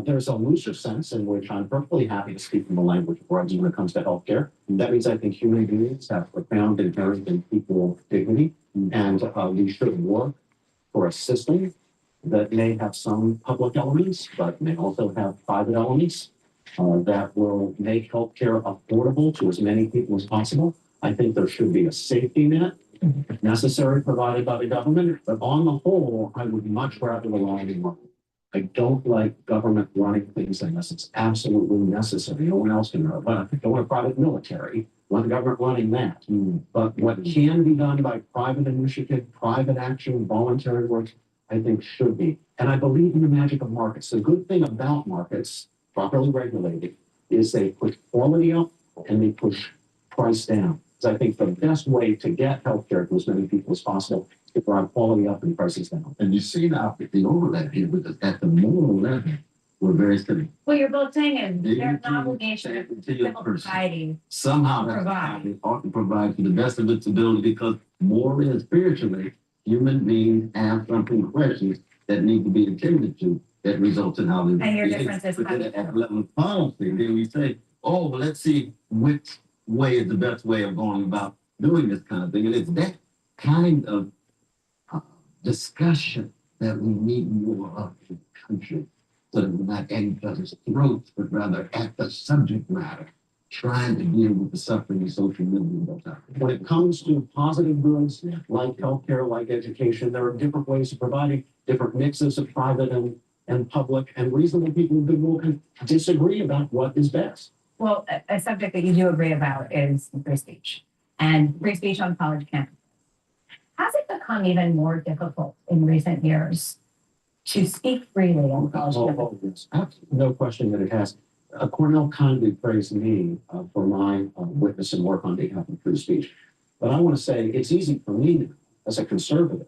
There's a looser sense in which I'm perfectly happy to speak from the language of rights when it comes to healthcare. That means I think human beings have profound inherent and equal dignity, and we should work for a system that may have some public elements, but may also have private elements that will make healthcare affordable to as many people as possible. I think there should be a safety net, if necessary, provided by the government. But on the whole, I would much rather rely on market. I don't like government running things unless it's absolutely necessary. No one else can run. But I don't want a private military. I want the government running that. But what can be done by private initiative, private action, voluntary work, I think should be. And I believe in the magic of markets. The good thing about markets, properly regulated, is they push quality up and they push price down. Because I think the best way to get healthcare to as many people as possible is to drive quality up and prices down. And you see now the overlap here with at the moral level, we're very similar. Well, you're both saying it. There's an obligation of civil society. Somehow that ought to provide to the best of its ability, because morally and spiritually, human beings have something questions that need to be attended to that results in how they and your difference is at the level of policy. Then we say, oh, well, let's see which way is the best way of going about doing this kind of thing. And it's that kind of discussion that we need more of in the country, so that we're not at each other's throats, but rather at the subject matter, trying to deal with the suffering and social misery. When it comes to positive goods like healthcare, like education, there are different ways of providing different mixes of private and public, and reasonable people of goodwill can disagree about what is best. Well, a subject that you do agree about is free speech and free speech on college campuses. Has it become even more difficult in recent years to speak freely on college campuses? Yes. No question that it has. Cornell kindly praised me for my witness and work on behalf of free speech. But I want to say it's easy for me now, as a conservative,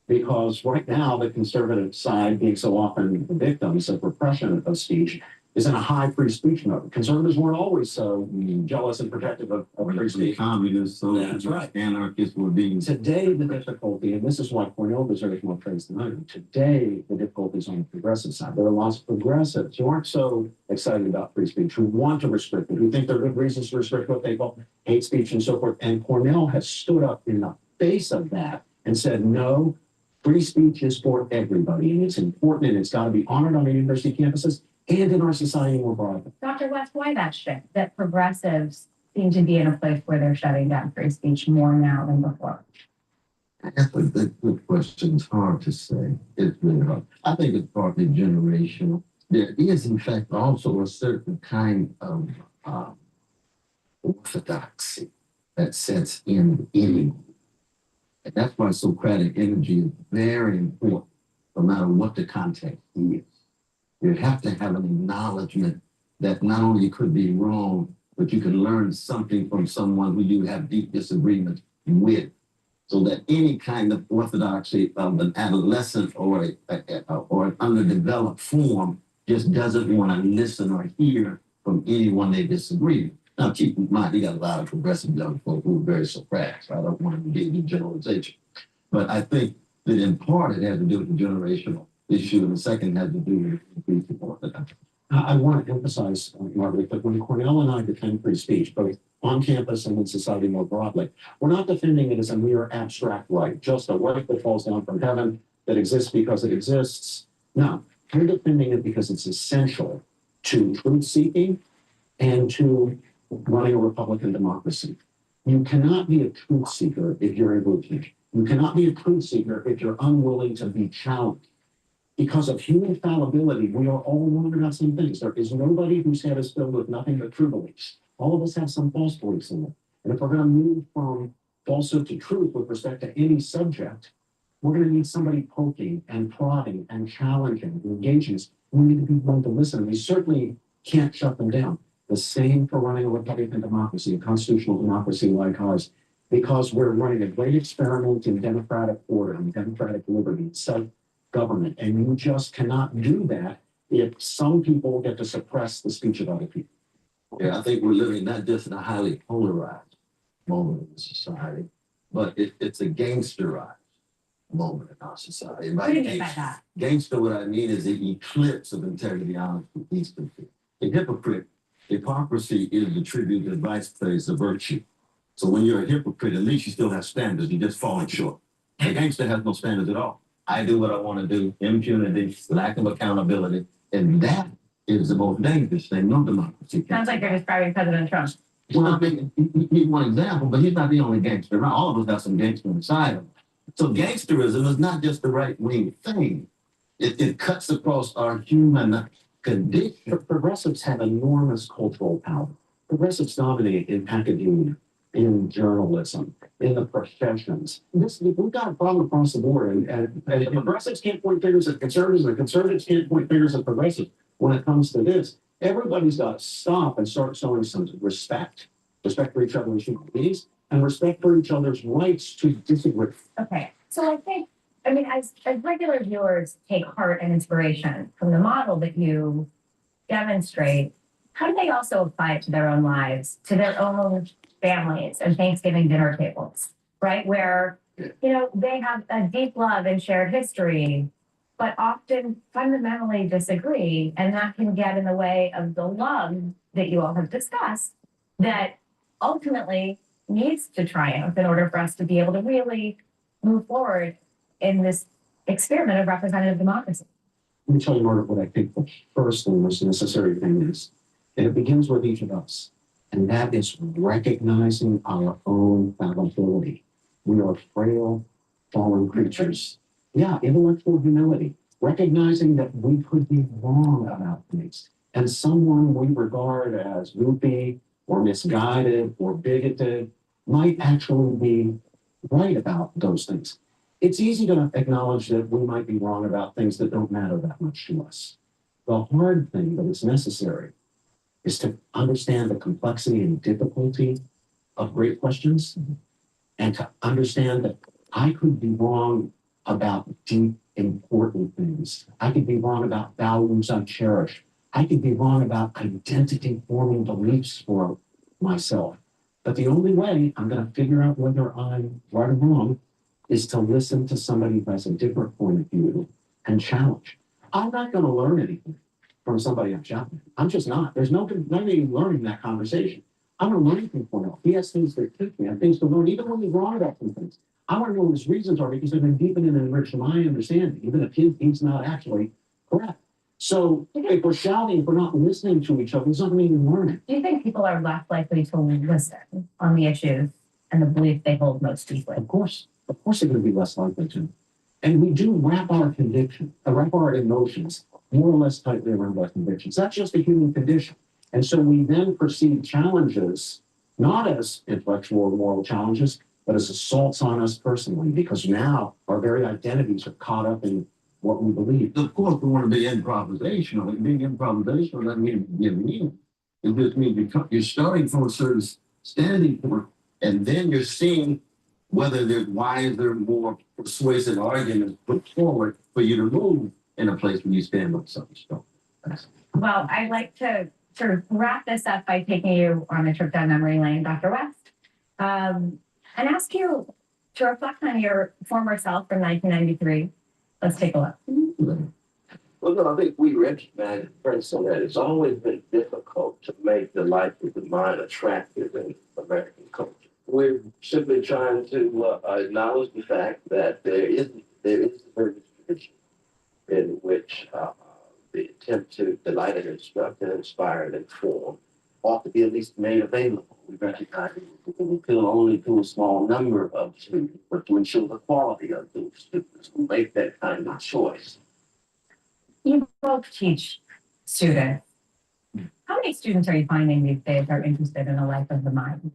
because right now the conservative side, being so often the victims of repression of speech, is in a high free speech mode. Conservatives weren't always so jealous and protective of free speech. Communists, so that's right. Anarchists were being. Today, the difficulty, and this is why Cornell deserves more praise than I do. Today, the difficulty is on the progressive side. There are lots of progressives who aren't so excited about free speech, who want to restrict it, who think there are good reasons to restrict what they call hate speech and so forth. And Cornell has stood up in the face of that and said, no, free speech is for everybody, and it's important, and it's got to be honored on the university campuses and in our society more broadly. Dr. West, why that shift? That progressives seem to be in a place where they're shutting down free speech more now than before? That's a good question. It's hard to say. It's really hard. I think it's partly generational. There is, in fact, also a certain kind of orthodoxy that sets in anyone. And that's why Socratic energy is very important, no matter what the context is. You have to have an acknowledgement that not only you could be wrong, but you can learn something from someone who you have deep disagreements with. So that any kind of orthodoxy of an adolescent or an underdeveloped form just doesn't want to listen or hear from anyone they disagree with. Now, keep in mind, you got a lot of progressive young folk who are very Socratic, so I don't want to give you generalization. But I think that in part it has to do with the generational issue, and the second has to do with increasing orthodoxy. I want to emphasize, Margaret, that when Cornell and I defend free speech, both on campus and in society more broadly, we're not defending it as a mere abstract right, just a right that falls down from heaven that exists because it exists. No, we're defending it because it's essential to truth-seeking and to running a Republican democracy. You cannot be a truth seeker if you're a routine. You cannot be a truth seeker if you're unwilling to be challenged. Because of human fallibility, we are all wrong about some things. There is nobody whose head is filled with nothing but true beliefs. All of us have some false beliefs in it. And if we're going to move from falsehood to truth with respect to any subject, we're going to need somebody poking and prodding and challenging and engaging us. We need to be willing to listen. We certainly can't shut them down. The same for running a Republican democracy, a constitutional democracy like ours, because we're running a great experiment in democratic order and democratic liberty, self-government. And you just cannot do that if some people get to suppress the speech of other people. Yeah, I think we're living not just in a highly polarized moment in society, but it's a gangsterized moment in our society. What do you mean by that? Gangster, what I mean is the eclipse of integrity, honesty, decency. A hypocrite, hypocrisy is the tribute that vice plays the virtue. So when you're a hypocrite, at least you still have standards. You're just falling short. A gangster has no standards at all. I do what I want to do, impunity, lack of accountability, and that is the most dangerous thing. No democracy. Sounds like you're describing President Trump. Well, I mean, he's one example, but he's not the only gangster around. All of us have some gangster inside of us. So gangsterism is not just the right wing thing. It cuts across our human condition. Progressives have enormous cultural power. Progressives dominate in academia, in journalism, in the professions. We've got a problem across the board, and progressives can't point fingers at conservatives, and conservatives can't point fingers at progressives when it comes to this. Everybody's got to stop and start showing some respect for each other's human beings, and respect for each other's rights to disagree. Okay, so I think, I mean, as regular viewers take heart and inspiration from the model that you demonstrate, how do they also apply it to their own lives, to their own families and Thanksgiving dinner tables, right? Where, you know, they have a deep love and shared history, but often fundamentally disagree, and that can get in the way of the love that you all have discussed that ultimately needs to triumph in order for us to be able to really move forward in this experiment of representative democracy. Let me tell you, Margaret, what I think the first and most necessary thing is. And it begins with each of us. And that is recognizing our own fallibility. We are frail, fallen creatures. Yeah, intellectual humility. Recognizing that we could be wrong about things. And someone we regard as goofy or misguided or bigoted might actually be right about those things. It's easy to acknowledge that we might be wrong about things that don't matter that much to us. The hard thing that is necessary is to understand the complexity and difficulty of great questions and to understand that I could be wrong about deep, important things. I could be wrong about values I cherish. I could be wrong about identity-forming beliefs for myself. But the only way I'm going to figure out whether I'm right or wrong is to listen to somebody who has a different point of view and challenge. I'm not going to learn anything from somebody I'm shouting at. I'm just not. There's no learning that conversation. I'm going to learn from Cornell. He has things that teach me. I have things to learn, even when he's wrong about some things. I want to know what his reasons are because they're going to deepen and enrich my understanding, even if he's not actually correct. So if we're shouting, if we're not listening to each other, there's not going to be learning. Do you think people are less likely to listen on the issues and the belief they hold most deeply? Of course they're going to be less likely to. And we do wrap our emotions more or less tightly around our convictions. That's just a human condition. And so we then perceive challenges not as intellectual or moral challenges, but as assaults on us personally, because now our very identities are caught up in what we believe. Of course, we want to be improvisational. And being improvisational doesn't mean give meaning. It just means you're starting from a certain standing point, and then you're seeing whether there's wiser, more persuasive arguments put forward for you to move in a place where you stand on something strong. Well, I'd like to sort of wrap this up by taking you on a trip down memory lane, Dr. West, and ask you to reflect on your former self from 1993. Let's take a look. Well, no, I think we recognize, Princeton, that it's always been difficult to make the life of the mind attractive in American culture. We're simply trying to acknowledge the fact that there is a very tradition in which the attempt to delight and instruct and inspire and inform ought to be at least made available. We recognize that we can appeal only to a small number of students, but to ensure the quality of those students who make that kind of choice. You both teach students. How many students are you finding these days are interested in the life of the mind?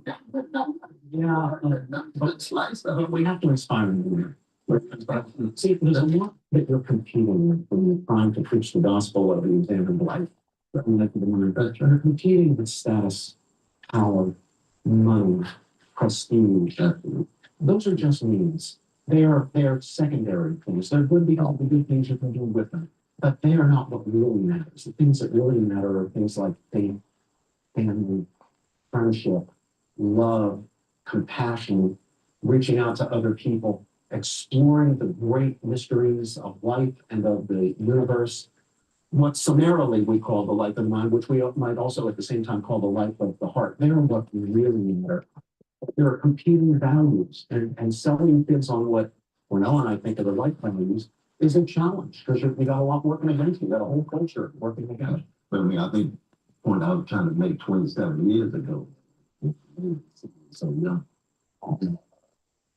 Yeah, but slice of it, we have to inspire them. See, there's a lot that you're competing with when you're trying to preach the gospel of the examined life. But you're competing with status, power, money, prestige. Those are just means. They are secondary things. They're good because the good things you can do with them. But they are not what really matters. The things that really matter are things like faith, family, friendship, love, compassion, reaching out to other people, exploring the great mysteries of life and of the universe, what summarily we call the life of the mind, which we might also at the same time call the life of the heart. They're what really matter. There are competing values, and selling kids on what Cornell and I think are the right values is a challenge because we got a lot working against you. You got a whole culture working against. But I mean, I think the point I was trying to make 27 years ago, so young,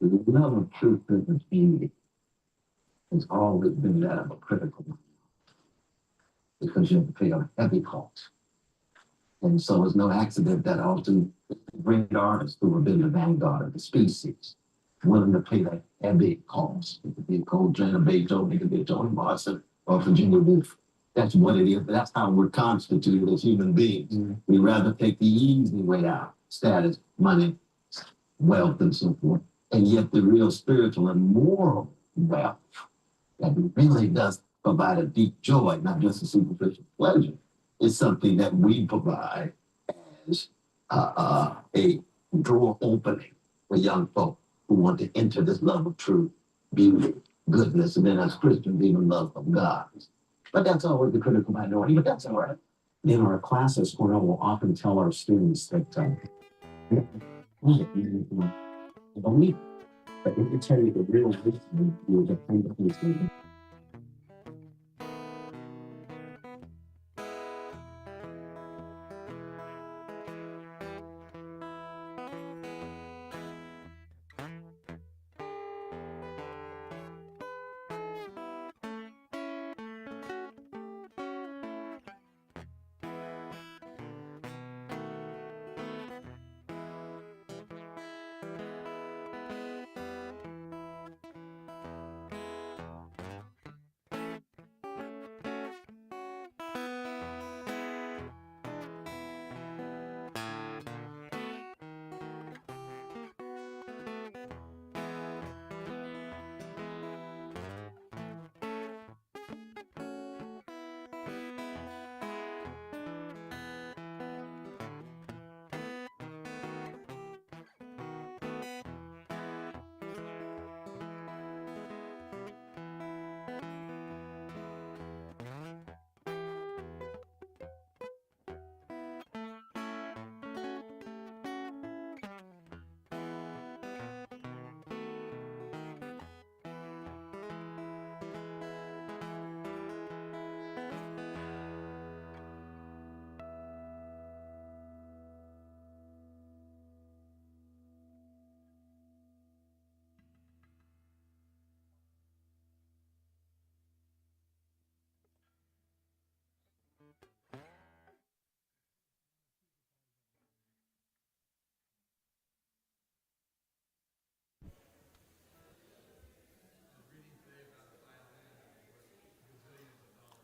the love of truth and beauty has always been that of a critical one because you have to pay a heavy cost. And so it's no accident that often great artists who have been the vanguard of the species willing to pay that heavy cost. It could be a Coltrane, a Beethoven, it could be a Toni Morrison or Virginia Woolf. That's what it is. That's how we're constituted as human beings. We rather take the easy way out, status, money, wealth, and so forth. And yet the real spiritual and moral wealth that really does provide a deep joy, not just a superficial pleasure, is something that we provide as a door opening for young folk who want to enter this love of truth, beauty, goodness, and then as Christians, even love of God. But that's always the critical minority, but that's all right. In our classes, Cornell will often tell our students that believe that we can tell you the real wisdom you the kind of wisdom.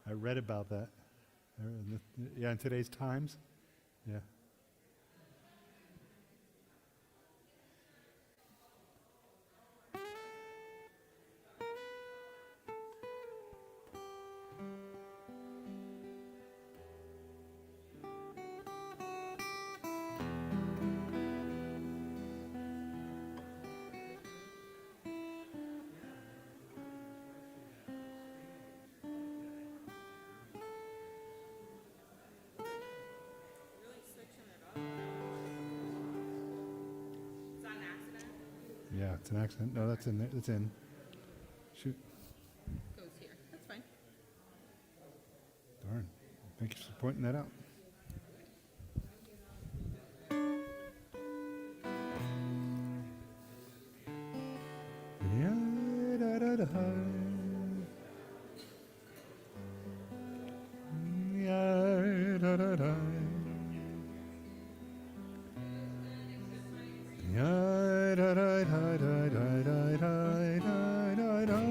I read about that. Yeah, in today's Times. Yeah. Yeah, it's an accident. No, that's in there. It's in. Shoot. Goes here. That's fine. Darn. Thank you for pointing that out. Yeah, da, da, da. Yeah, da, da, da. Yeah, da, da, da, da, da, da, da, da, da.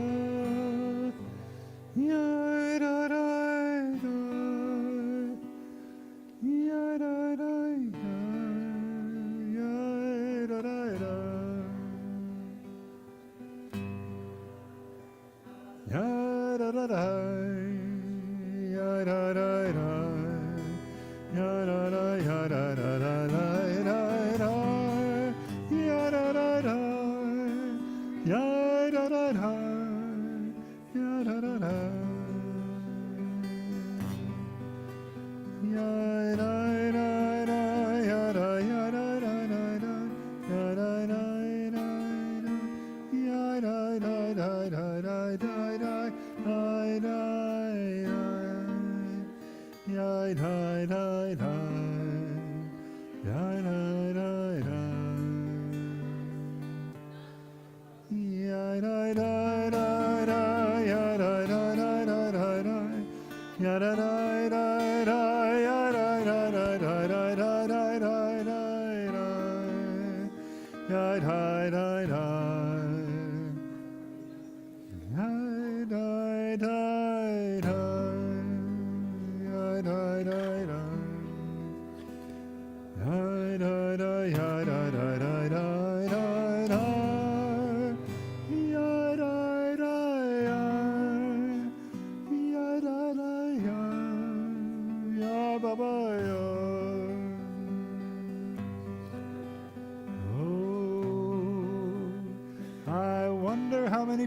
Yeah, da, da, da. Yeah, da, da, da. Yeah, da, da, da. Yeah, da, da, da. Yeah, da, da, da.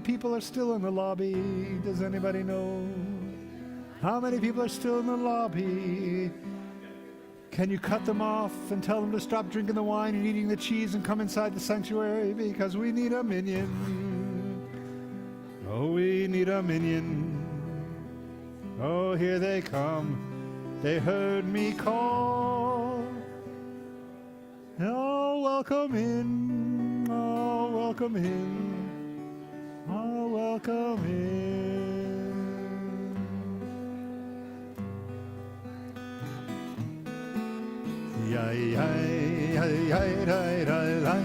People are still in the lobby. Does anybody know? How many people are still in the lobby? Can you cut them off and tell them to stop drinking the wine and eating the cheese and come inside the sanctuary? Because we need a minion. Oh, we need a minion. Oh, here they come. They heard me call. Oh, welcome in. Oh, welcome in. Oh, welcome in. Yay, yay, yay, yay, yay, yay.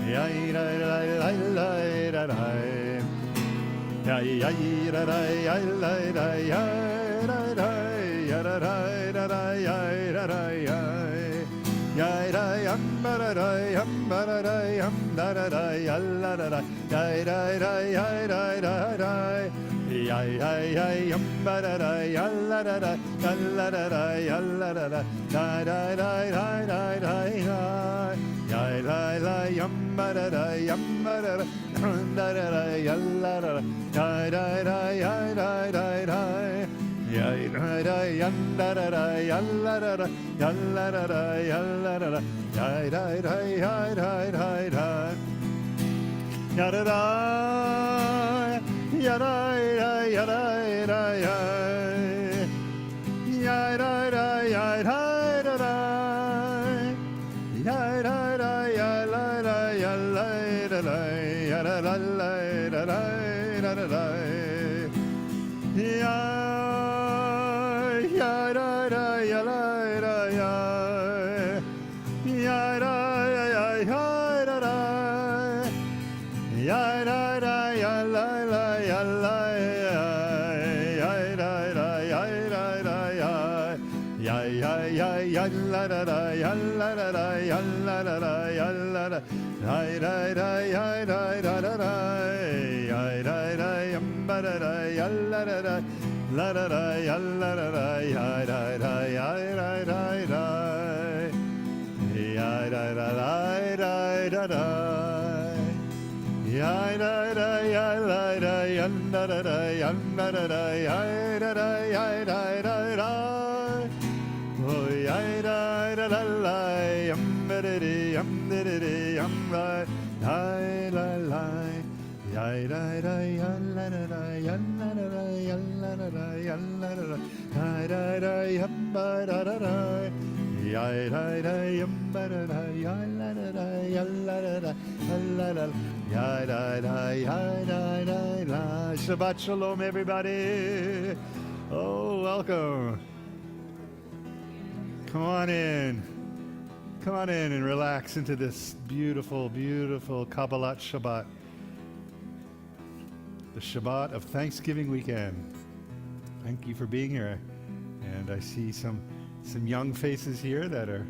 Yay, yay, yay, yay, yay, yay. Yay, yay, yay, yay, yay, yay, yay, yay. Yay, yay, yay, yay, Shabbat Shalom, everybody. Oh, welcome. Come on in. Come on in and relax into this beautiful, beautiful Kabbalat Shabbat. The Shabbat of Thanksgiving weekend. Thank you for being here. And I see some young faces here that are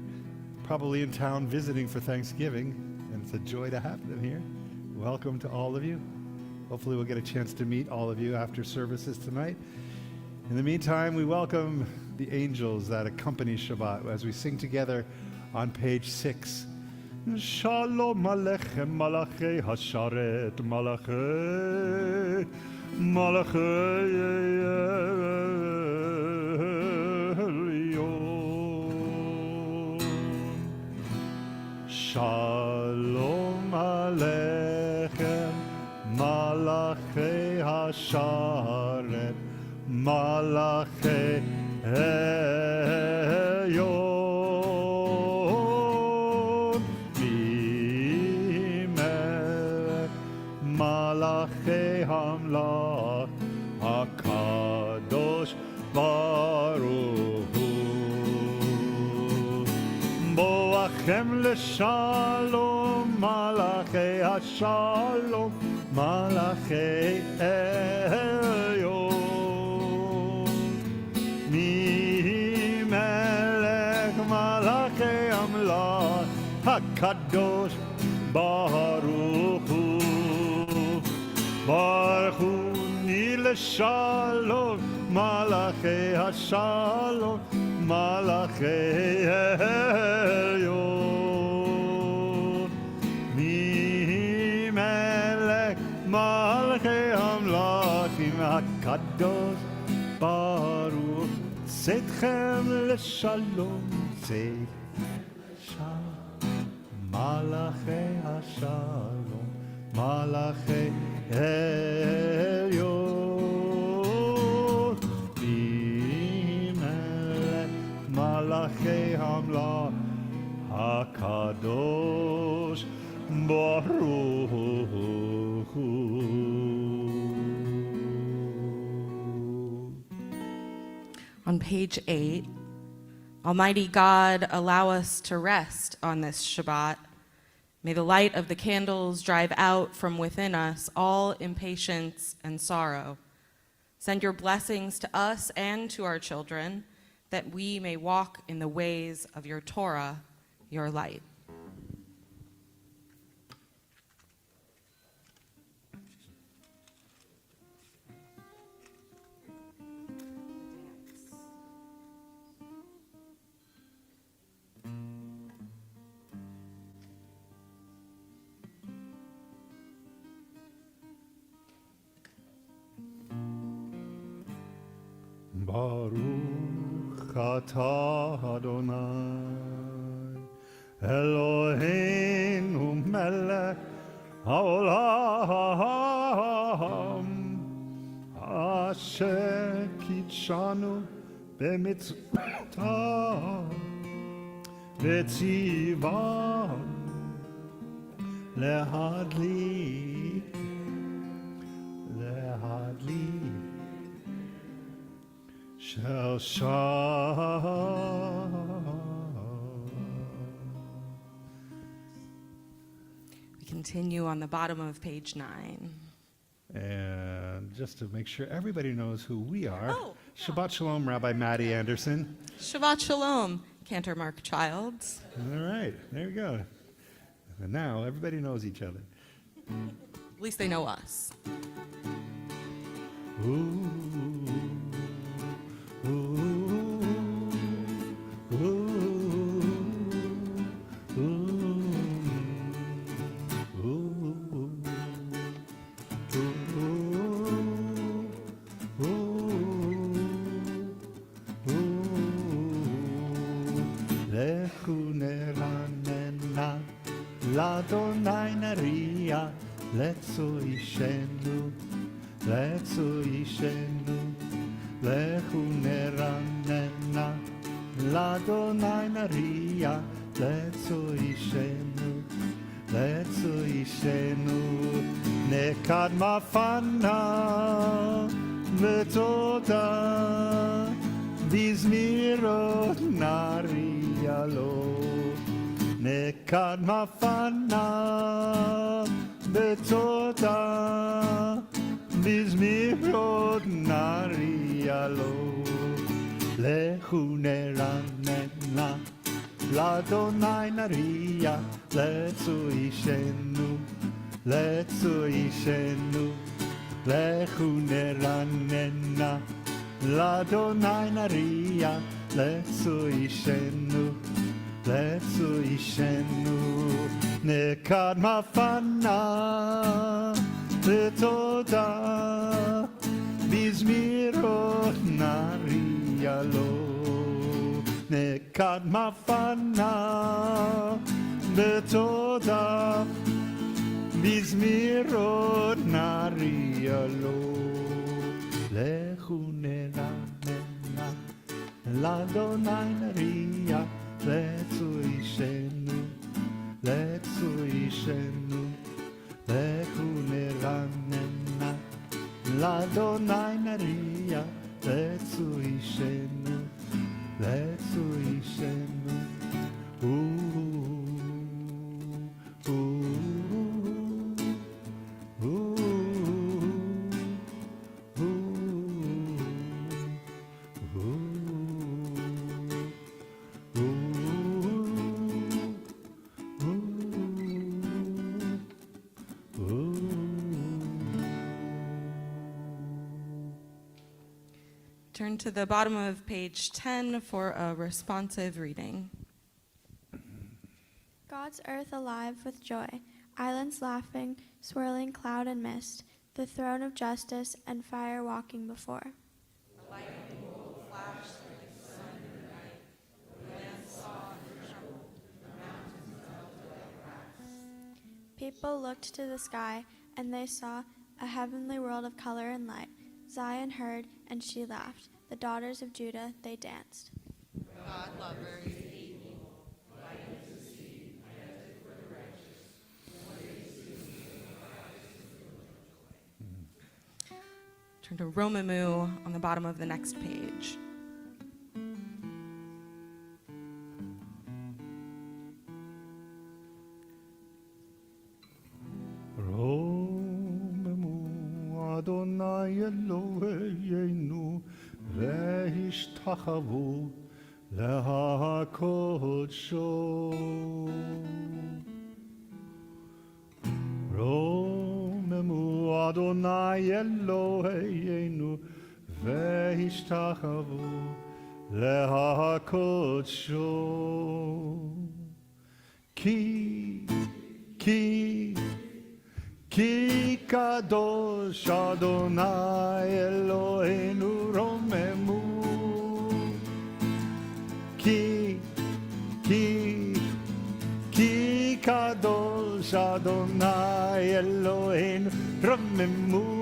probably in town visiting for Thanksgiving, and it's a joy to have them here. Welcome to all of you. Hopefully we'll get a chance to meet all of you after services tonight. In the meantime, we welcome the angels that accompany Shabbat as we sing together on page 6. Shalom Aleichem Malachei Hasharet Malachei Malachei Malachi Elyon Mimelech Malachi Hamlach HaKadosh Baruch Hu Boachem L'Shalom Malachi HaShalom Malachi Elyon Mimelech Malachi Amlach HaKadosh Baruch Hu Baruch Hu Ni L'Shalom Malachi HaShalom Malachi Elyon Mimelech Malachi Amlachim HaKadosh Baruch Tzedchem L'Shalom Tzed Malachi HaShalom Malachi Elyon Mimelech Malachi Hamlach HaKadosh Baruch Hu. On page 8, Almighty God, allow us to rest on this Shabbat. May the light of the candles drive out from within us all impatience and sorrow. Send your blessings to us and to our children, that we may walk in the ways of your Torah, your light. Baruch atah Adonai Eloheinu melech haolam asher kitshanu b'mitzvotav v'tzivan lehadlik shall shine. We continue on the bottom of page 9. And just to make sure everybody knows who we are, Oh, Shabbat Shalom, Rabbi Maddie Anderson. Shabbat Shalom, Cantor Mark Childs. All right, there we go. And now everybody knows each other. At least they know us. Ooh, ooh, ooh, ooh, Lechu neranena, l'Adonai naria, letzo ishenu, lechu neranena, l'Adonai naria, letzo ishenu, nekad mafana, v'toda, bizmirot naria lo, nekad mafana, v'toda, bizmirot naria lo, lechu neranena, l'Adonai naria, letzo ishenu, lechu neranena, l'Adonai naria, letzo ishenu, nekad mafana, v'toda, bizmirot naria lo, nekad mafana, v'toda, bizmirot naria lo, ונרננה, לאדוני נריע, לצוישנו, לצוישנו, ונרננה, לאדוני נריע, לצוישנו, לצוישנו. Turn to the bottom of page 10 for a responsive reading. God's earth alive with joy, islands laughing, swirling cloud and mist, the throne of justice and fire walking before. The lightning bolt flashed like the sun in the night. The land saw and trembled. The mountains melted like wax. People looked to the sky, and they saw a heavenly world of color and light. Zion heard, and she laughed. The daughters of Judah, they danced. God lovers, turn to Romamu on the bottom of the next page. רוממו אדוני אלוהינו והשתחוו להקודשו. רוממו אדוני אלוהינו והשתחוו להקודשו. כי קדוש אדוני אלוהינו רוממו. כי קדוש אדוני אלוהינו רוממו.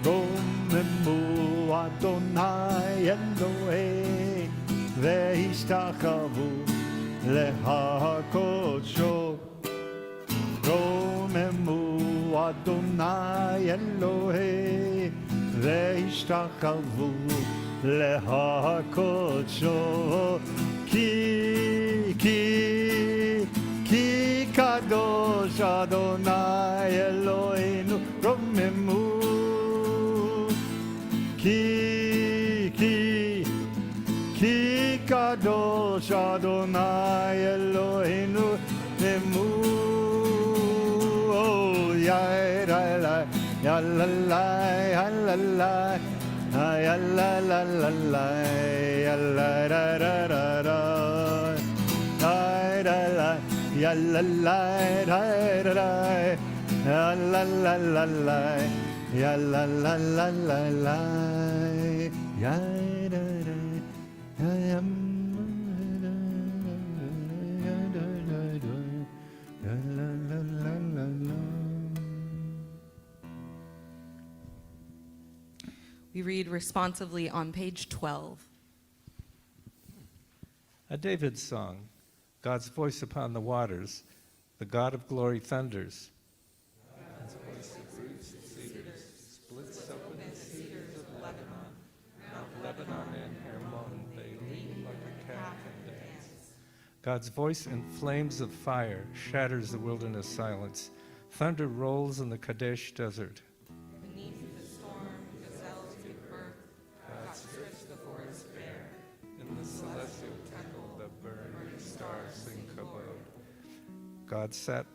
רוממו אדוני אלוהינו והשתחוו להקודשו. רוממו אדוני אלוהי והשתחוו להקודשו. כי קדוש אדוני אלוהינו רוממו. כי קדוש אדוני אלוהינו רוממו. Ya la la ya la la ya la la ya la la la la ya la ra ra ra ra ya la la ra ra ya la la la la ya la la la la la ya ra ra ya We read responsively on page 12. A David song, God's voice upon the waters, the God of glory thunders. God's voice uproots the cedars, splits open the cedars of Lebanon. Mount Lebanon and Hermon, they leap like a calf and dance. God's voice in flames of fire shatters the wilderness silence. Thunder rolls in the Kadesh desert. Beneath the storm, gazelles give birth. God strips the forest bare. In the celestial temple, the burning stars sing kabod. God sat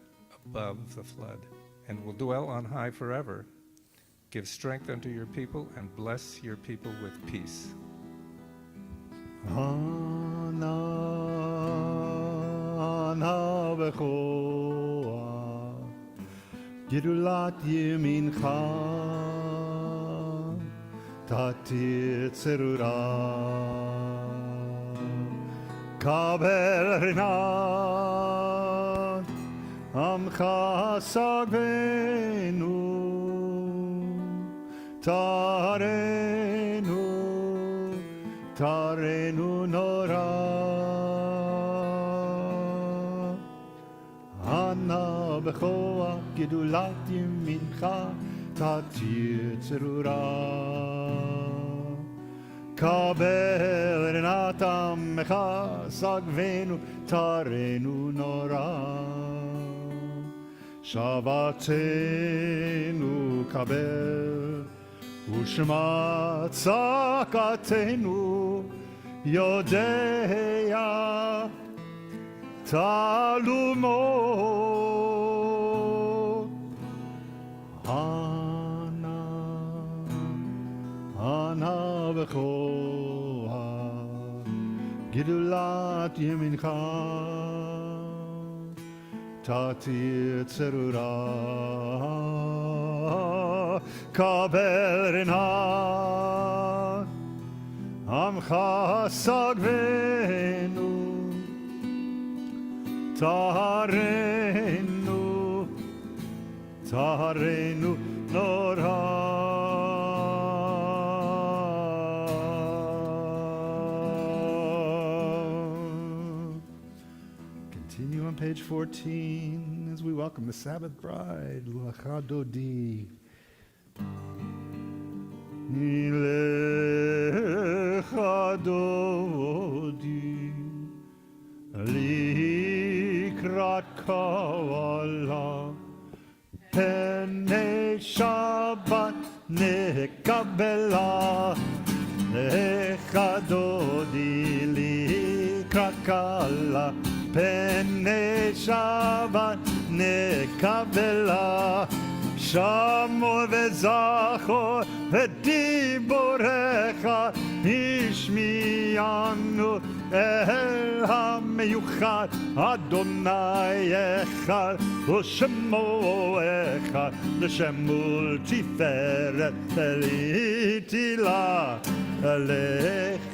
above the flood and will dwell on high forever. Give strength unto your people and bless your people with peace. Ana bechoa Girulat yemincha Tatir tzerura Kabel rinat Amcha sagvenu tarenu nora. Ana bechoach gedulat yemincha, tatir tzerura. Kabel renatam mecha, sagvenu tarenu nora. Shabbatenu kabel, ushma tzakatenu, yodea talumo. Ana bechoha, gedulat yemincha, tatir tzerura. Kabel rinat, amcha sagvenu, tarenu nora. Continue on page 14 as we welcome the Sabbath bride, Lachadodi. Lechadodi, likrat kawala, pene Shabbat nekabela. Lechadodi, likrat kala, pene Shabbat nekabela. Shamo vezachor v'diborecha ishmiyanu el hameyuchad Adonai echad u'shemo echad l'shemul tiferet elitila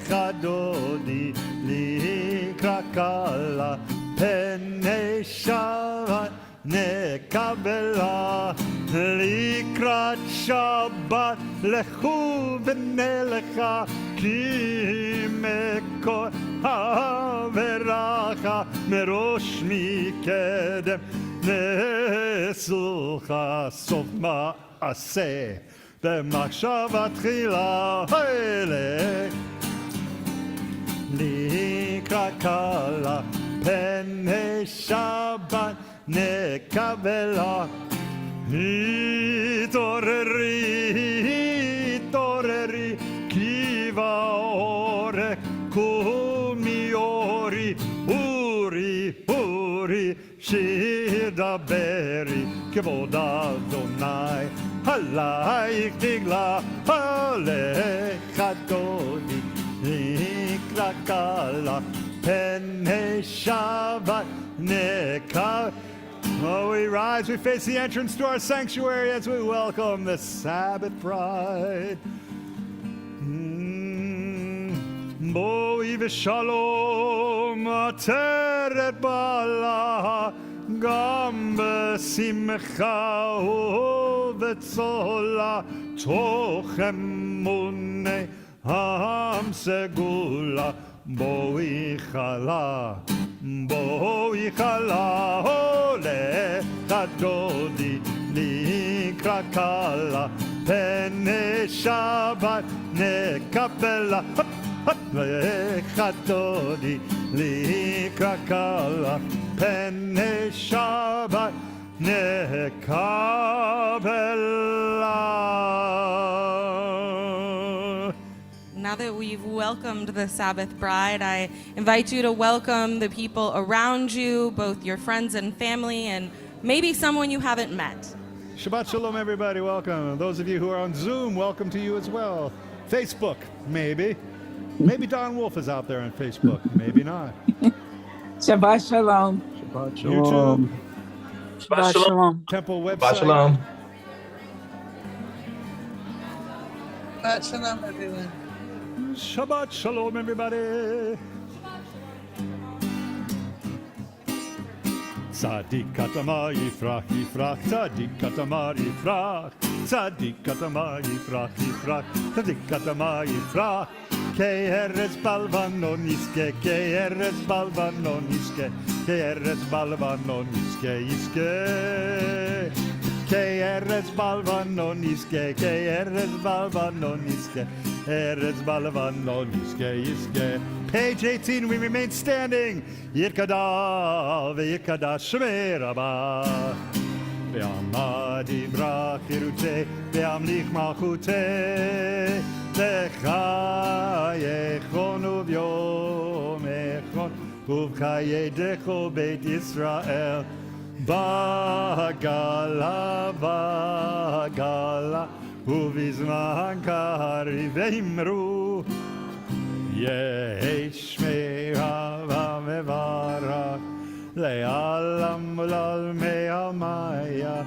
lechadodi likrakala penei Shabbat nekabela. Likrat Shabbat lechu v'nelecha ki mekor haveracha merosh mikedem nesulcha sof ma'aseh b'machshava tchila likrat kala penei Shabbat nekabela. Toreri, kiva ore, kumiori, uri, shidaberi, kevod Adonai, halayich tigla, halechadodi, likrakala, penei Shabbat, nekah. Oh, we rise, we face the entrance to our sanctuary as we welcome the Sabbath bride. Boi v'shalom ateret bala, gam b'simcha u'v'tzola, toch emunei am segula, boi chala. Boi chala ole chadodi likrakala pene Shabbat nekabela chadodi likrakala pene Shabbat nekabela. Now that we've welcomed the Sabbath bride, I invite you to welcome the people around you, both your friends and family, and maybe someone you haven't met. Shabbat Shalom, everybody. Welcome. Those of you who are on Zoom, welcome to you as well. Facebook, maybe. Maybe Don Wolf is out there on Facebook. Maybe not. Shabbat Shalom. Shabbat Shalom. YouTube. Shabbat Shalom. Temple website. Shabbat Shalom. Shabbat Shalom, everyone. Shabbat Shalom, everybody. Tzadik katama yifrach yifrach, tzadik katama yifrach, tzadik katama yifrach yifrach, tzadik katama yifrach. Ke eretz balvanon iske, ke eretz balvanon iske, ke eretz balvanon iske iske. Ke eretz balvanon iske, ke eretz balvanon iske, eretz balvanon iske iske. Page 18, we remain standing. Yirkada ve'yirkada shemei rabah. Ve'amad yivrach yiruteh, ve'amlich malchuteh. V'chayechon u'vyom echon, u'v'chayedecho beit Yisrael. Bagala, bagala, ובזמן קריב ואמרו יש מרבה מברך לעלם ולעלמי המאיה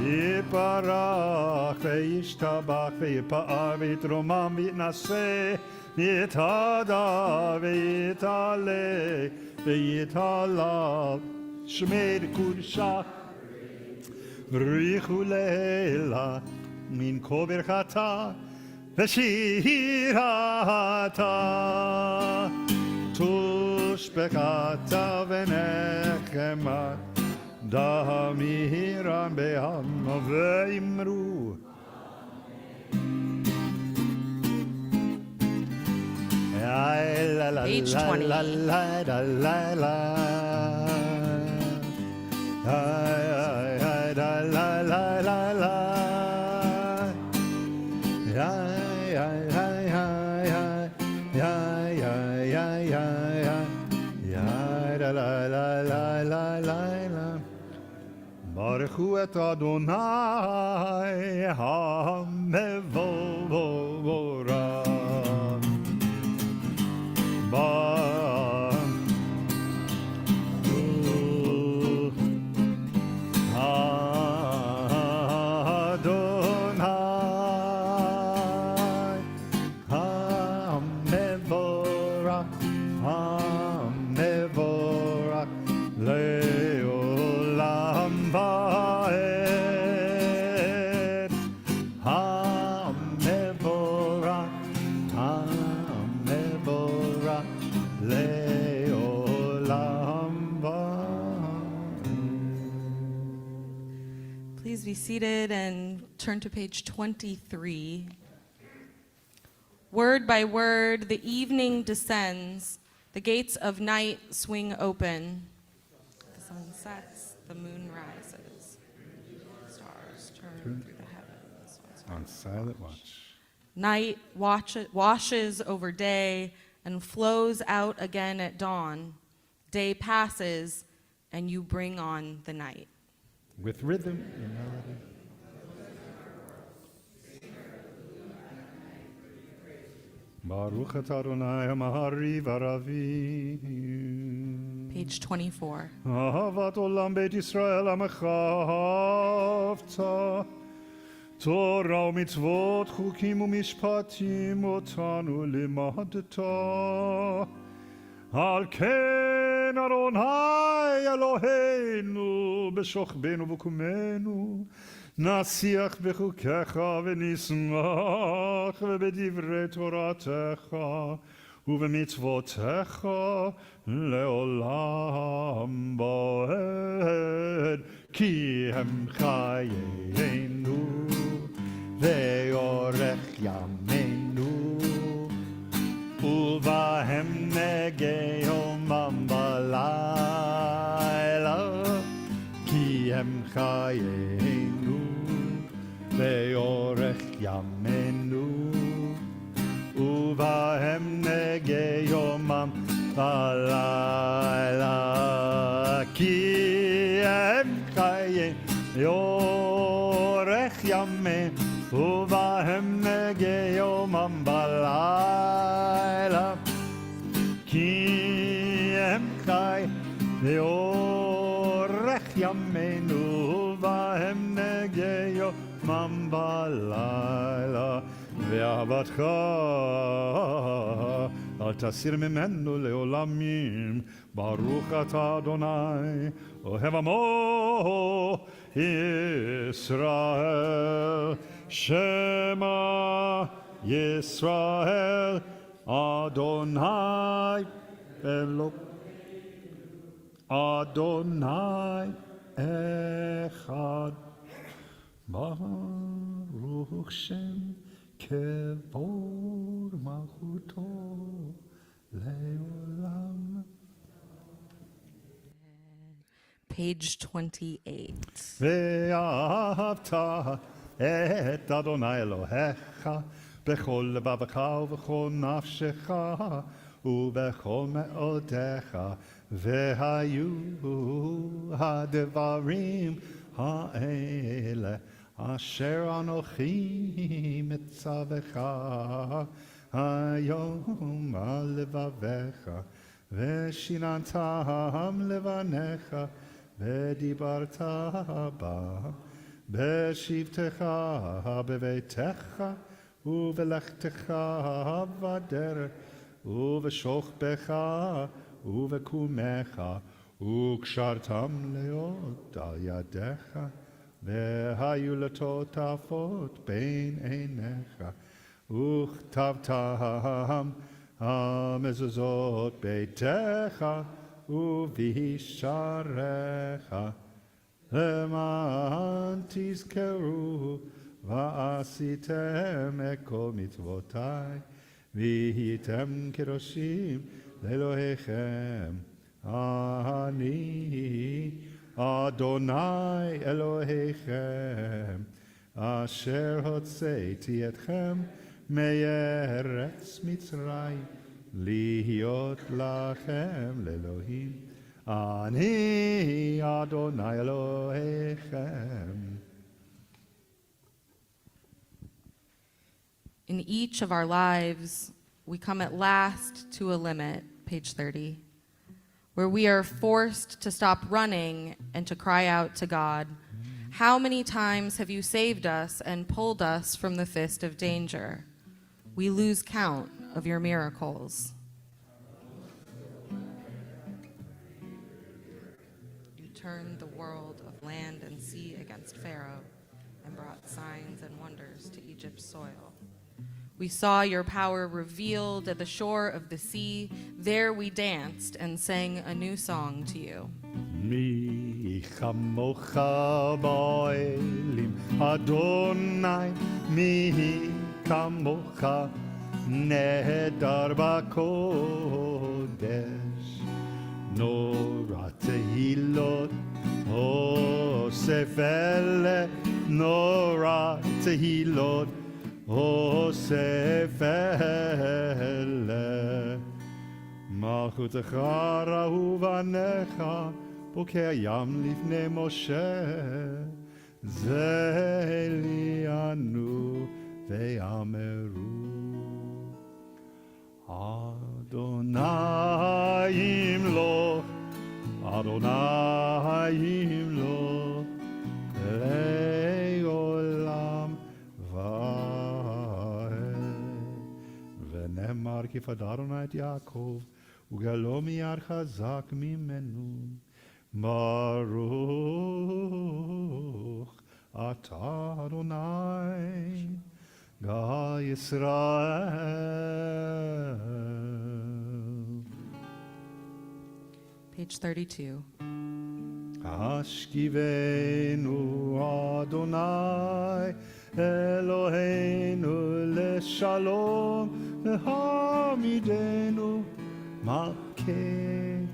יפרח וישתבח ויפאר ויתרומם ויתנשא ויתהדר ויתעלה ויתעלה שמי קודשה בריחו לילה מן כה ברכתה ושירתה תושבחתה ונחמה דמירן בעלמא ואמרו Page 20. ברכו את אדוני המבורך Please be seated and turn to page 23. Word by word, the evening descends, the gates of night swing open. The sun sets, the moon rises, stars turn through the heavens. on silent watch. Night washes over day and flows out again at dawn. Day passes and you bring on the night. With rhythm and melody. Baruch atah Adonai Mahari Varavi. Page 24. Ahavat olam Beit Yisrael amechavta. Torah u'mitzvot chukim u'mishpatim otanu limadta. Al ken Adonai Eloheinu b'shochbenu v'kumenu nasiach b'chukecha v'nismach v'bedivrei toratecha ובמצוותיך לעולם ועד כי הם חיינו ואורך ימינו ובהם נגי יומם בלילה כי הם חיינו ואורך ימינו ובהם נגי יומם בלילה כי הם חיים אורך ימים ובהם נגי יומם בלילה כי הם חיים אורך ימינו ובהם נגי יומם בלילה ואהבתך אל תסיר ממנו לעולמים. ברוך אתה אדוני, אוהב עמו ישראל. שמע ישראל, אדוני אלוק. אדוני אחד. ברוך שם כבוד מלכותו לעולם. Page 28. ואהבת את אדוני אלוהיך בכל לבבך ובכל נפשך ובכל מאודיך, והיו הדברים האלה אשר אנוכי מצווך היום על לבביך, ושיננתם לבניך, ודיברת בם בשבתך בביתך ובלכתך בדרך ובשוכבך ובקומך, וקשרתם להיות על ידיך, והיו לטוטפות בין עיניך, וכתבתם על מזוזות ביתך ובשעריך, למען תזכרו ועשיתם את כל מצוותיי, והייתם קדושים לאלוהיכם. אני אדוני אלוהיכם, אשר הוצאתי אתכם מארץ מצרים, להיות לכם לאלוהים. אני אדוני אלוהיכם. In each of our lives, we come at last to a limit, page 30, where we are forced to stop running and to cry out to God. How many times have you saved us and pulled us from the fist of danger? We lose count of your miracles. You turned the world of land and sea against Pharaoh and brought signs and wonders to Egypt's soil. We saw your power revealed at the shore of the sea. There we danced and sang a new song to you. מי כמוך באלים, אדוני, מי כמוך נהדר בקודש. נורא תהילות אוסף אלה, נורא תהילות אוסף אלה. מלכותך ראו בניך, בוקע ים לפני משה. זה ליאנו ואמרו, אדוני ימלוך, אדוני ימלוך, לעולם ועד. ונאמר כי פדה אדוני את יעקב, וגלו מיד חזק ממנו. ברוך אתה אדוני גאל ישראל. Page 32. השכיבנו אדוני אלוהינו לשלום, והעמידנו מלכנו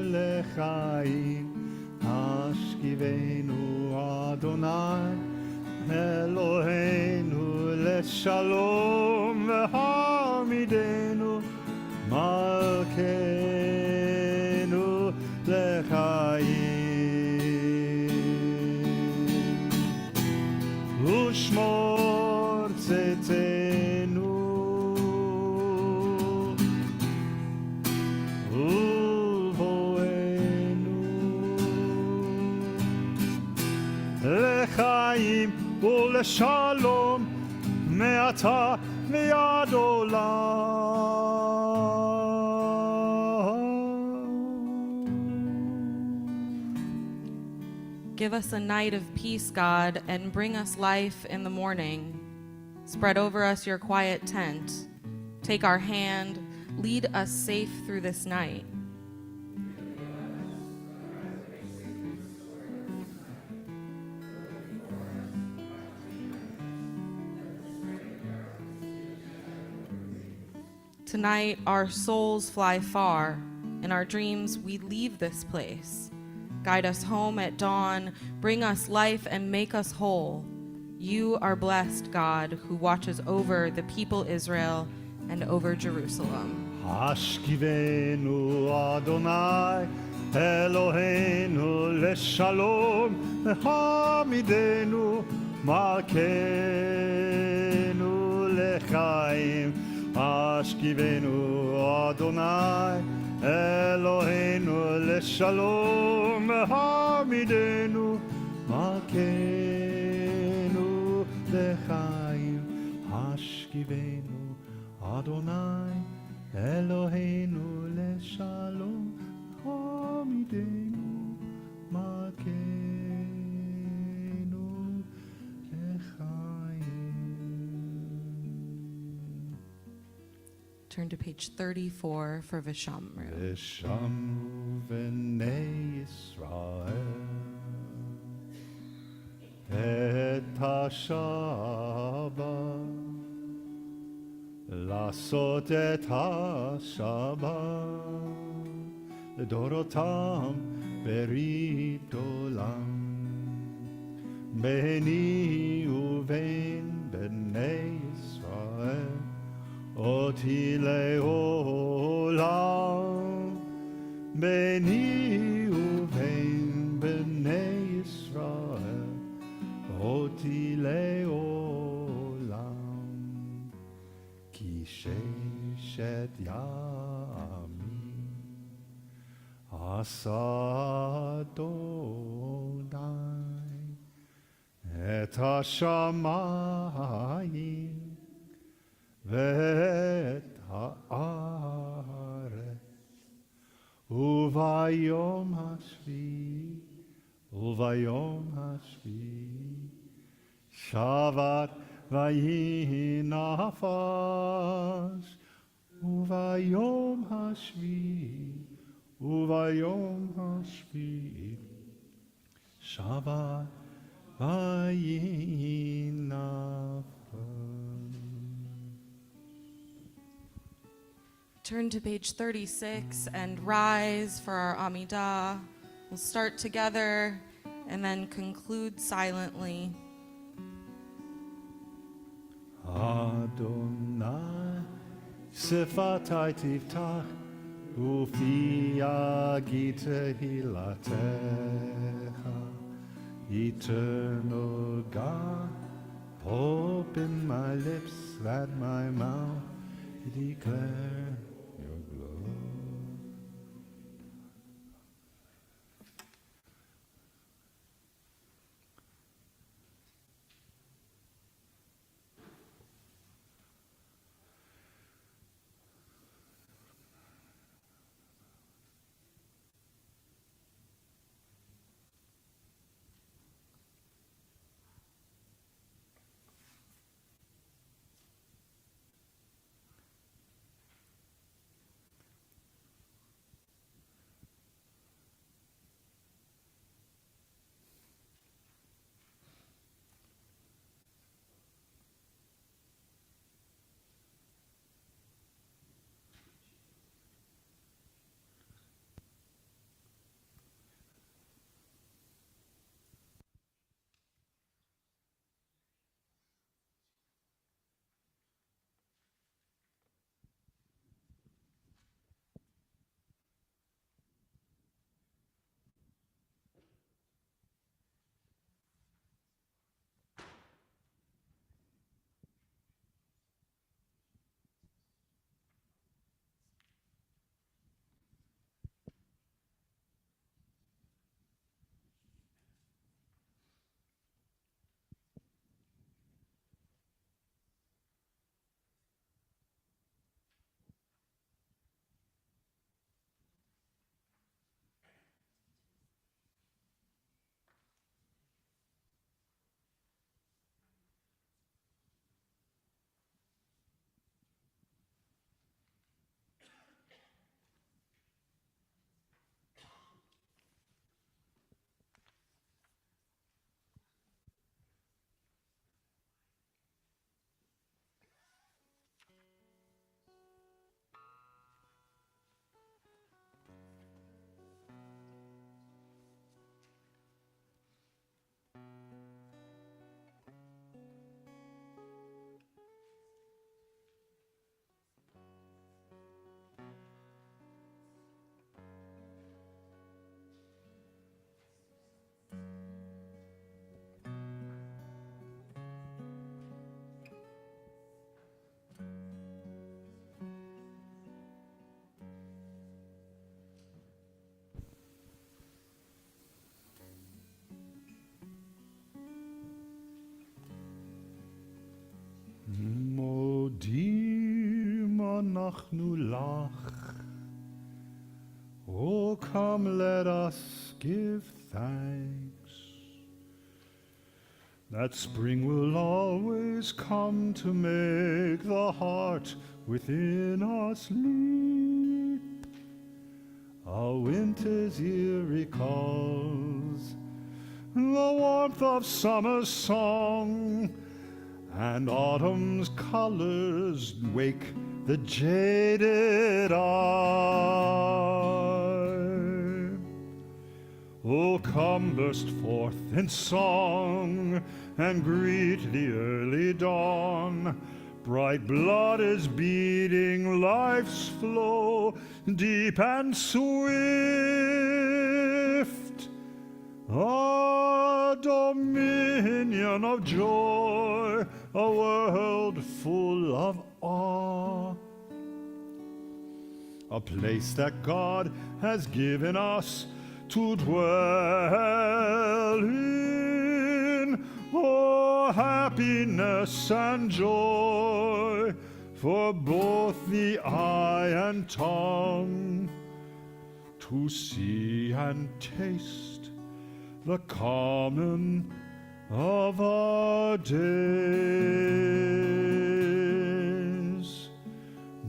לחיים. השכיבנו אדוני אלוהינו לשלום, והעמידנו מלכנו לחיים. ושמור צאתנו ובואנו לחיים ולשלום, מעתה ועד עולם. Give us a night of peace, God, and bring us life in the morning. Spread over us your quiet tent. Take our hand, lead us safe through this night. Tonight, our souls fly far. In our dreams, we leave this place. Guide us home at dawn, bring us life and make us whole. You are blessed, God, who watches over the people Israel and over Jerusalem. השכיבנו אדוני אלוהינו לשלום, והעמידנו מלכנו לחיים. השכיבנו אדוני אלוהינו לשלום, והעמידנו מלכנו לחיים. השכיבנו אדוני אלוהינו לשלום, העמידנו מלכנו לחיים. Turn to page 34 for Vishamru. ושמרו בני ישראל את השבת, לעשות את השבת לדורותם ברית עולם. ביני ובין בני ישראל אותי לעולם. ביני ובין בני ישראל אותי לעולם. כי ששת ימים עשה אדוני את השמיים ואת הארץ, וביום השביעי שבת ויהי נפש, וביום השביעי שבת ויהי נפש. Turn to page 36 and rise for our Amidah. We'll start together and then conclude silently. Adonai, Sifatai Tiftach, Ufi Yagite Hilatecha. Eternal God, open my lips that my mouth declare your glory. anachnu lach. Oh, come, let us give thanks. That spring will always come to make the heart within us leap. A winter's year recalls the warmth of summer's song, and autumn's colors wake the jaded eye. Oh, come, burst forth in song and greet the early dawn. Bright blood is beating life's flow, deep and swift. A dominion of joy, a world full of awe. A place that God has given us to dwell in. Oh, happiness and joy for both the eye and tongue, to see and taste the common of our days.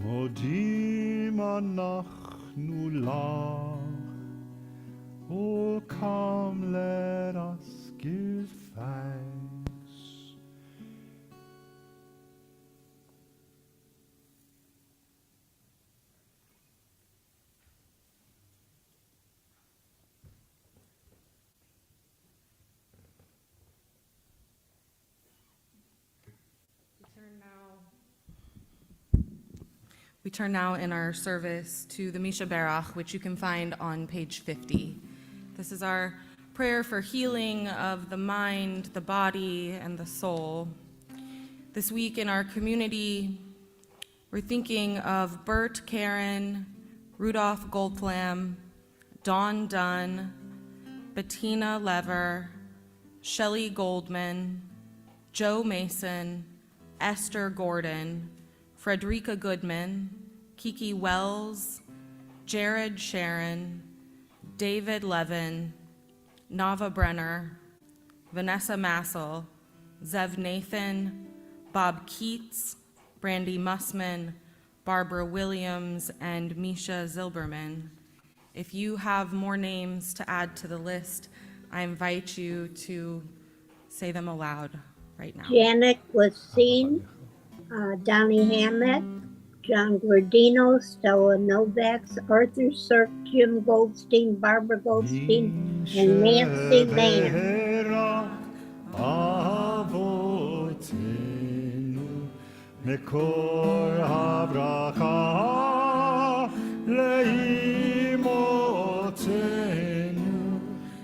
Modim anachnu lach. Oh, come, let us give thanks. We turn now in our service to the Misha Berach, which you can find on page 50. This is our prayer for healing of the mind, the body, and the soul. This week in our community, we're thinking of Bert Karen, Rudolph Goldflam, Dawn Dunn, Bettina Lever, Shelley Goldman, Joe Mason, Esther Gordon, Frederica Goodman, Kiki Wells, Jared Sharon, David Levin, Nava Brenner, Vanessa Massel, Zev Nathan, Bob Keats, Brandy Mussman, Barbara Williams, and Misha Zilberman. If you have more names to add to the list, I invite you to say them aloud right now. Janet Wassine, Donnie Hammett, John Guardino, Stella Novaks, Arthur Cirque, Jim Goldstein, Barbara Goldstein, and Nancy Mann. Mekor habracha leimotenu,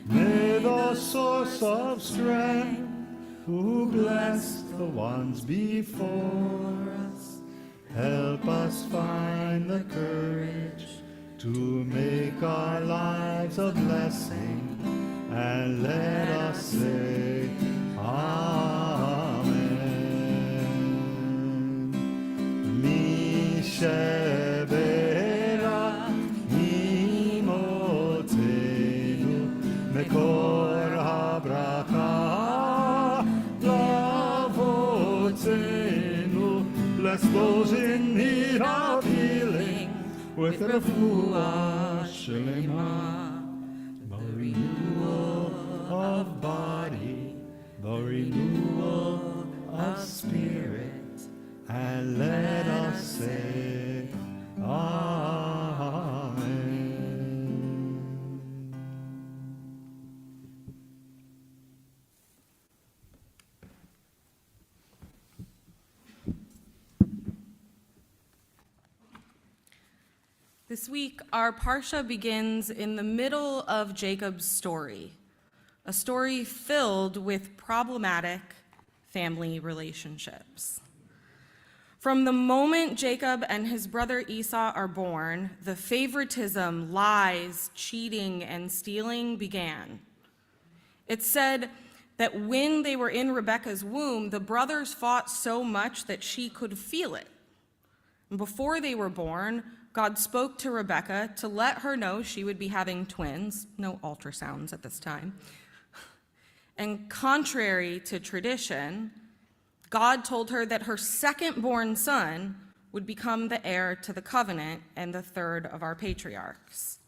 may the source of strength, who bless the ones before us, help us find the courage to make our lives a blessing, and let us say Amen. Mi shebera imotenu mekor habracha lavotenu. Bless those in need of healing with refuah shlema, the renewal of body, the renewal of spirit, and let us say Amen. This week, our Parsha begins in the middle of Jacob's story, a story filled with problematic family relationships. From the moment Jacob and his brother Esau are born, the favoritism, lies, cheating, and stealing began. It's said that when they were in Rebekah's womb, the brothers fought so much that she could feel it. Before they were born, God spoke to Rebekah to let her know she would be having twins, no ultrasounds at this time. And contrary to tradition, God told her that her second-born son would become the heir to the covenant and the third of our patriarchs.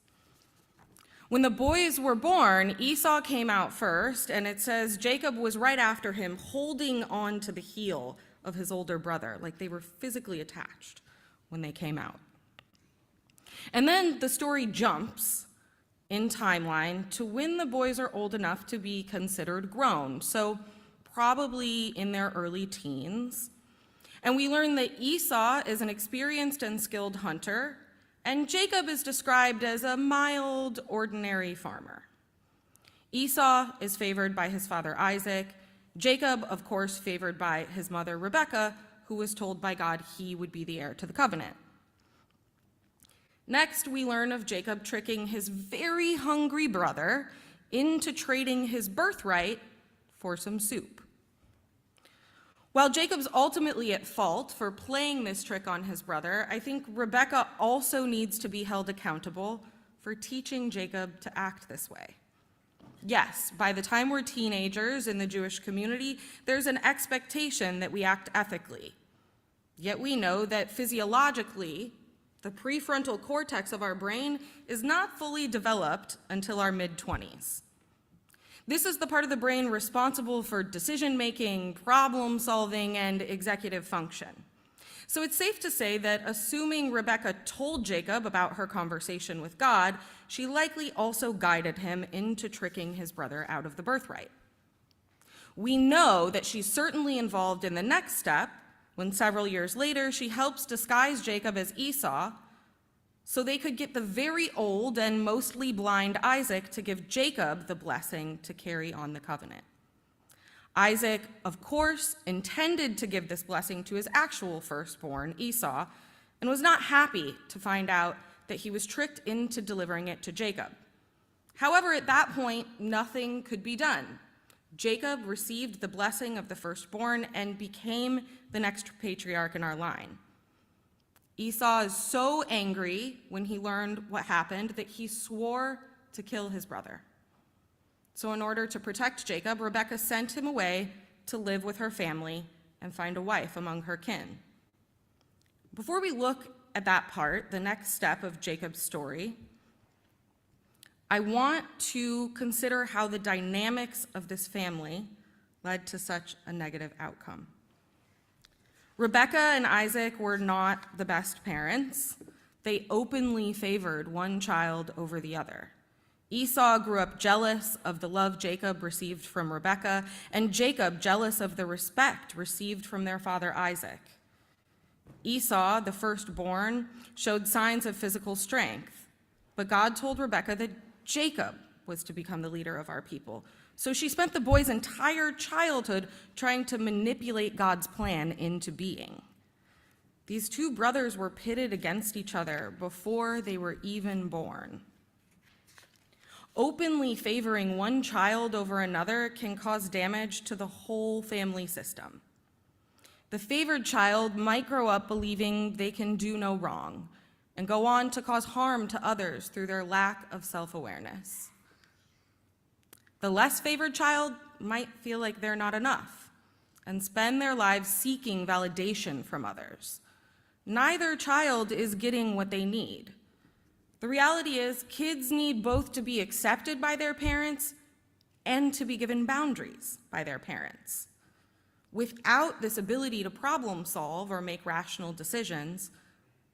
When the boys were born, Esau came out first, and it says Jacob was right after him, holding on to the heel of his older brother, like they were physically attached when they came out. And then the story jumps in timeline to when the boys are old enough to be considered grown, so probably in their early teens. And we learn that Esau is an experienced and skilled hunter, and Jacob is described as a mild, ordinary farmer. Esau is favored by his father Isaac. Jacob, of course, favored by his mother Rebekah, who was told by God he would be the heir to the covenant. Next, we learn of Jacob tricking his very hungry brother into trading his birthright for some soup. While Jacob's ultimately at fault for playing this trick on his brother, I think Rebekah also needs to be held accountable for teaching Jacob to act this way. Yes, by the time we're teenagers in the Jewish community, there's an expectation that we act ethically. Yet we know that physiologically, the prefrontal cortex of our brain is not fully developed until our mid-20s. This is the part of the brain responsible for decision-making, problem-solving, and executive function. So it's safe to say that assuming Rebekah told Jacob about her conversation with God, she likely also guided him into tricking his brother out of the birthright. We know that she's certainly involved in the next step, when several years later she helps disguise Jacob as Esau so they could get the very old and mostly blind Isaac to give Jacob the blessing to carry on the covenant. Isaac, of course, intended to give this blessing to his actual firstborn, Esau, and was not happy to find out that he was tricked into delivering it to Jacob. However, at that point, nothing could be done. Jacob received the blessing of the firstborn and became the next patriarch in our line. Esau is so angry when he learned what happened that he swore to kill his brother. So in order to protect Jacob, Rebekah sent him away to live with her family and find a wife among her kin. Before we look at that part, the next step of Jacob's story, I want to consider how the dynamics of this family led to such a negative outcome. Rebekah and Isaac were not the best parents. They openly favored one child over the other. Esau grew up jealous of the love Jacob received from Rebekah, and Jacob jealous of the respect received from their father Isaac. Esau, the firstborn, showed signs of physical strength, but God told Rebekah that Jacob was to become the leader of our people. So she spent the boy's entire childhood trying to manipulate God's plan into being. These two brothers were pitted against each other before they were even born. Openly favoring one child over another can cause damage to the whole family system. The favored child might grow up believing they can do no wrong and go on to cause harm to others through their lack of self-awareness. The less favored child might feel like they're not enough and spend their lives seeking validation from others. Neither child is getting what they need. The reality is, kids need both to be accepted by their parents and to be given boundaries by their parents. Without this ability to problem solve or make rational decisions,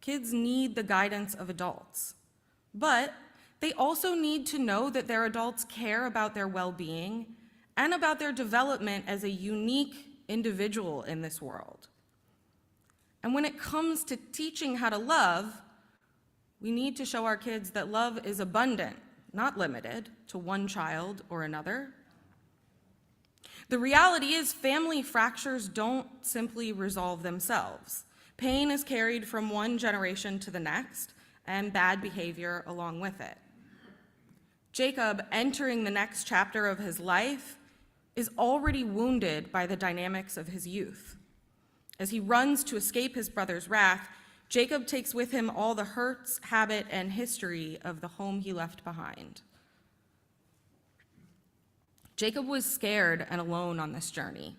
kids need the guidance of adults. But they also need to know that their adults care about their well-being and about their development as a unique individual in this world. And when it comes to teaching how to love, we need to show our kids that love is abundant, not limited to one child or another. The reality is, family fractures don't simply resolve themselves. Pain is carried from one generation to the next, and bad behavior along with it. Jacob, entering the next chapter of his life, is already wounded by the dynamics of his youth. As he runs to escape his brother's wrath, Jacob takes with him all the hurts, habit, and history of the home he left behind. Jacob was scared and alone on this journey.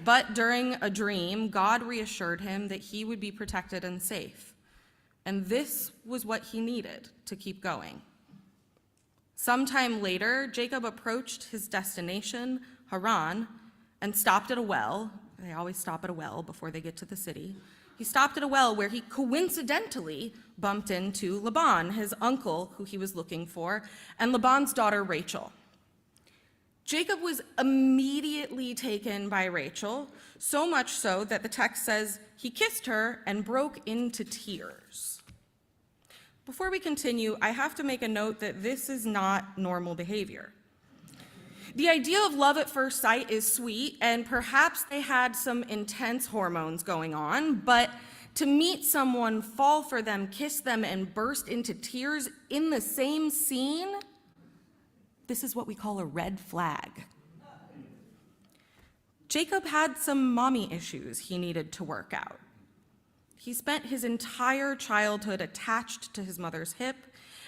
But during a dream, God reassured him that he would be protected and safe. And this was what he needed to keep going. Sometime later, Jacob approached his destination, Haran, and stopped at a well. They always stop at a well before they get to the city. He stopped at a well where he coincidentally bumped into Laban, his uncle who he was looking for, and Laban's daughter, Rachel. Jacob was immediately taken by Rachel, so much so that the text says he kissed her and broke into tears. Before we continue, I have to make a note that this is not normal behavior. The idea of love at first sight is sweet, and perhaps they had some intense hormones going on, but to meet someone, fall for them, kiss them, and burst into tears in the same scene, this is what we call a red flag. Jacob had some mommy issues he needed to work out. He spent his entire childhood attached to his mother's hip,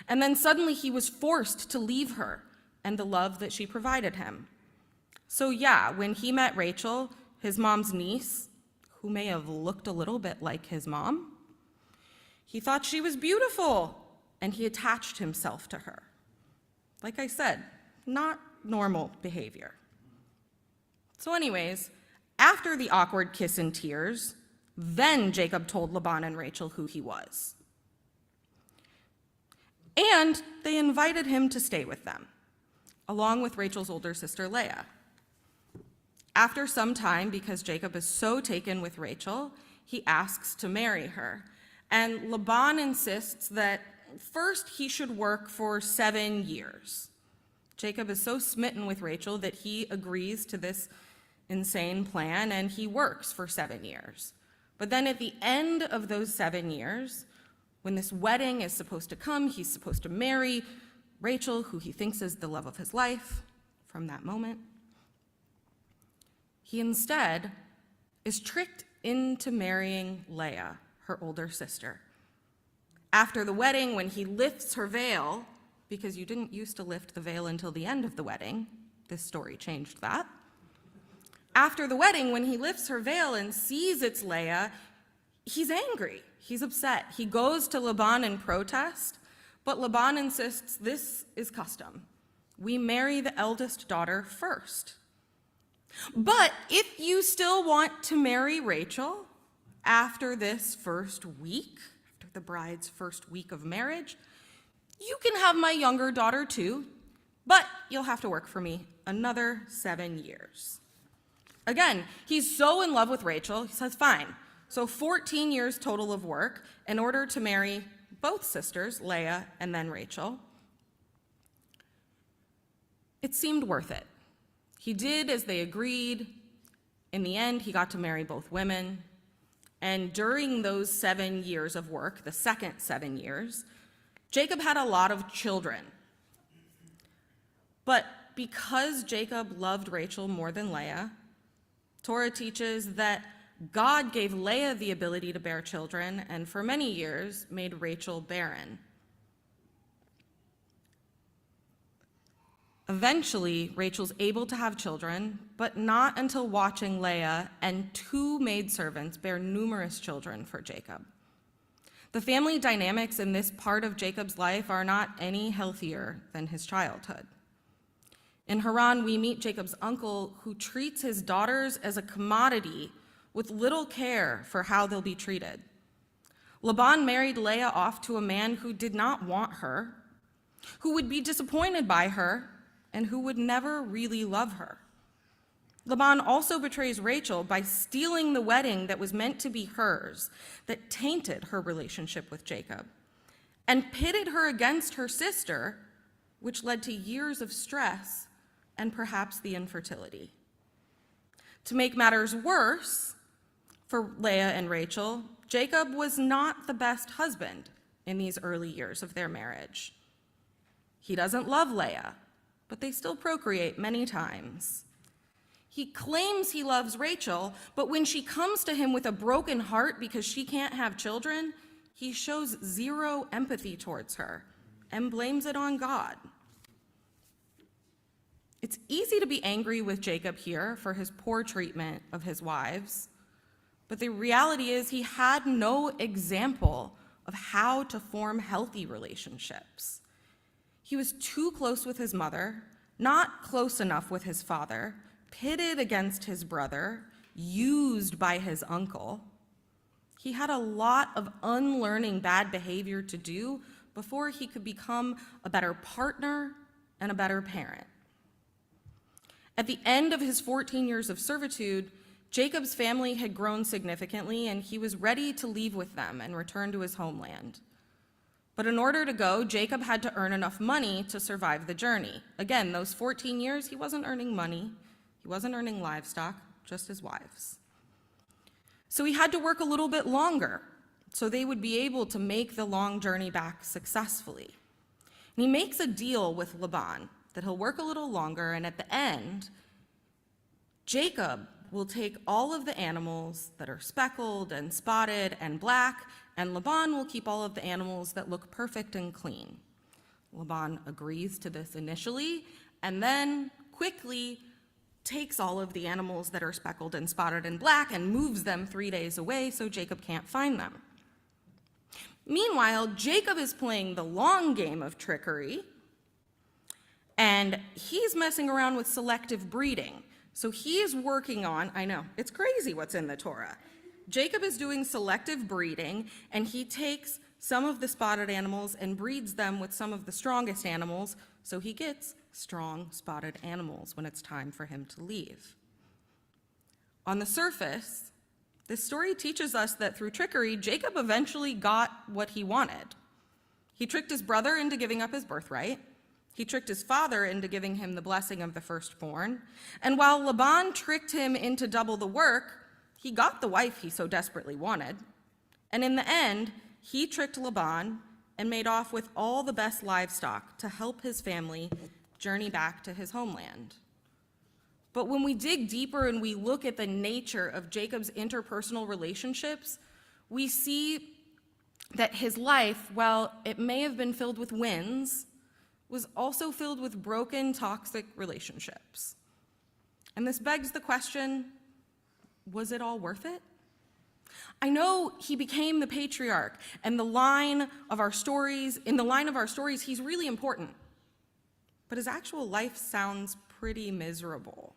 and then suddenly he was forced to leave her and the love that she provided him. So yeah, when he met Rachel, his mom's niece, who may have looked a little bit like his mom, he thought she was beautiful, and he attached himself to her. Like I said, not normal behavior. So anyways, after the awkward kiss and tears, then Jacob told Laban and Rachel who he was. And they invited him to stay with them, along with Rachel's older sister, Leah. After some time, because Jacob is so taken with Rachel, he asks to marry her. And Laban insists that first he should work for 7 years. Jacob is so smitten with Rachel that he agrees to this insane plan, and he works for 7 years. But then at the end of those 7 years, when this wedding is supposed to come, he's supposed to marry Rachel, who he thinks is the love of his life from that moment. He instead is tricked into marrying Leah, her older sister. After the wedding, when he lifts her veil, because you didn't used to lift the veil until the end of the wedding, this story changed that. After the wedding, when he lifts her veil and sees it's Leah, he's angry, he's upset. He goes to Laban in protest, but Laban insists this is custom. We marry the eldest daughter first. But if you still want to marry Rachel after this first week, after the bride's first week of marriage, you can have my younger daughter too, but you'll have to work for me another 7 years. Again, he's so in love with Rachel, he says, fine. So 14 years total of work in order to marry both sisters, Leah and then Rachel. It seemed worth it. He did as they agreed. In the end, he got to marry both women. And during those 7 years of work, the second 7 years, Jacob had a lot of children. But because Jacob loved Rachel more than Leah, Torah teaches that God gave Leah the ability to bear children, and for many years made Rachel barren. Eventually, Rachel's able to have children, but not until watching Leah and 2 maidservants bear numerous children for Jacob. The family dynamics in this part of Jacob's life are not any healthier than his childhood. In Haran, we meet Jacob's uncle, who treats his daughters as a commodity with little care for how they'll be treated. Laban married Leah off to a man who did not want her, who would be disappointed by her, and who would never really love her. Laban also betrays Rachel by stealing the wedding that was meant to be hers, that tainted her relationship with Jacob, and pitted her against her sister, which led to years of stress and perhaps the infertility. To make matters worse for Leah and Rachel, Jacob was not the best husband in these early years of their marriage. He doesn't love Leah, but they still procreate many times. He claims he loves Rachel, but when she comes to him with a broken heart because she can't have children, he shows zero empathy towards her and blames it on God. It's easy to be angry with Jacob here for his poor treatment of his wives, but the reality is he had no example of how to form healthy relationships. He was too close with his mother, not close enough with his father, pitted against his brother, used by his uncle. He had a lot of unlearning bad behavior to do before he could become a better partner and a better parent. At the end of his 14 years of servitude, Jacob's family had grown significantly, and he was ready to leave with them and return to his homeland. But in order to go, Jacob had to earn enough money to survive the journey. Again, those 14 years, he wasn't earning money. He wasn't earning livestock, just his wives. So he had to work a little bit longer so they would be able to make the long journey back successfully. And he makes a deal with Laban that he'll work a little longer, and at the end, Jacob will take all of the animals that are speckled and spotted and black, and Laban will keep all of the animals that look perfect and clean. Laban agrees to this initially, and then quickly takes all of the animals that are speckled and spotted and black and moves them 3 days away so Jacob can't find them. Meanwhile, Jacob is playing the long game of trickery, and he's messing around with selective breeding. So he's working on, I know, it's crazy what's in the Torah. Jacob is doing selective breeding, and he takes some of the spotted animals and breeds them with some of the strongest animals, so he gets strong spotted animals when it's time for him to leave. On the surface, this story teaches us that through trickery, Jacob eventually got what he wanted. He tricked his brother into giving up his birthright. He tricked his father into giving him the blessing of the firstborn. And while Laban tricked him into double the work, he got the wife he so desperately wanted. And in the end, he tricked Laban and made off with all the best livestock to help his family journey back to his homeland. But when we dig deeper and we look at the nature of Jacob's interpersonal relationships, we see that his life, while it may have been filled with wins, was also filled with broken, toxic relationships. And this begs the question, was it all worth it? I know he became the patriarch, and in the line of our stories, he's really important. But his actual life sounds pretty miserable.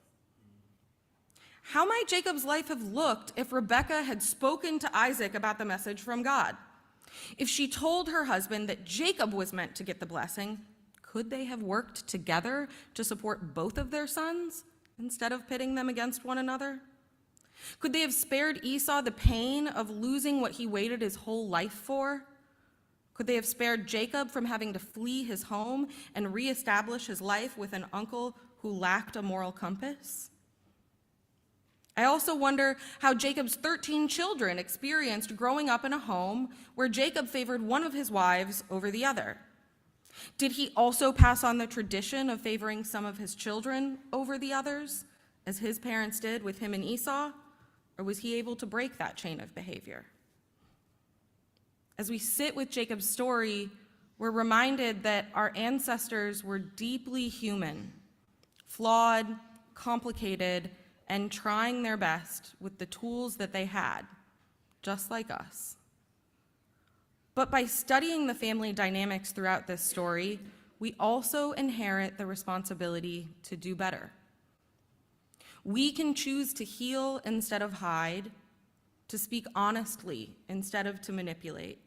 How might Jacob's life have looked if Rebekah had spoken to Isaac about the message from God? If she told her husband that Jacob was meant to get the blessing, could they have worked together to support both of their sons instead of pitting them against one another? Could they have spared Esau the pain of losing what he waited his whole life for? Could they have spared Jacob from having to flee his home and reestablish his life with an uncle who lacked a moral compass? I also wonder how Jacob's 13 children experienced growing up in a home where Jacob favored one of his wives over the other. Did he also pass on the tradition of favoring some of his children over the others, as his parents did with him and Esau? Or was he able to break that chain of behavior? As we sit with Jacob's story, we're reminded that our ancestors were deeply human, flawed, complicated, and trying their best with the tools that they had, just like us. But by studying the family dynamics throughout this story, we also inherit the responsibility to do better. We can choose to heal instead of hide, to speak honestly instead of to manipulate.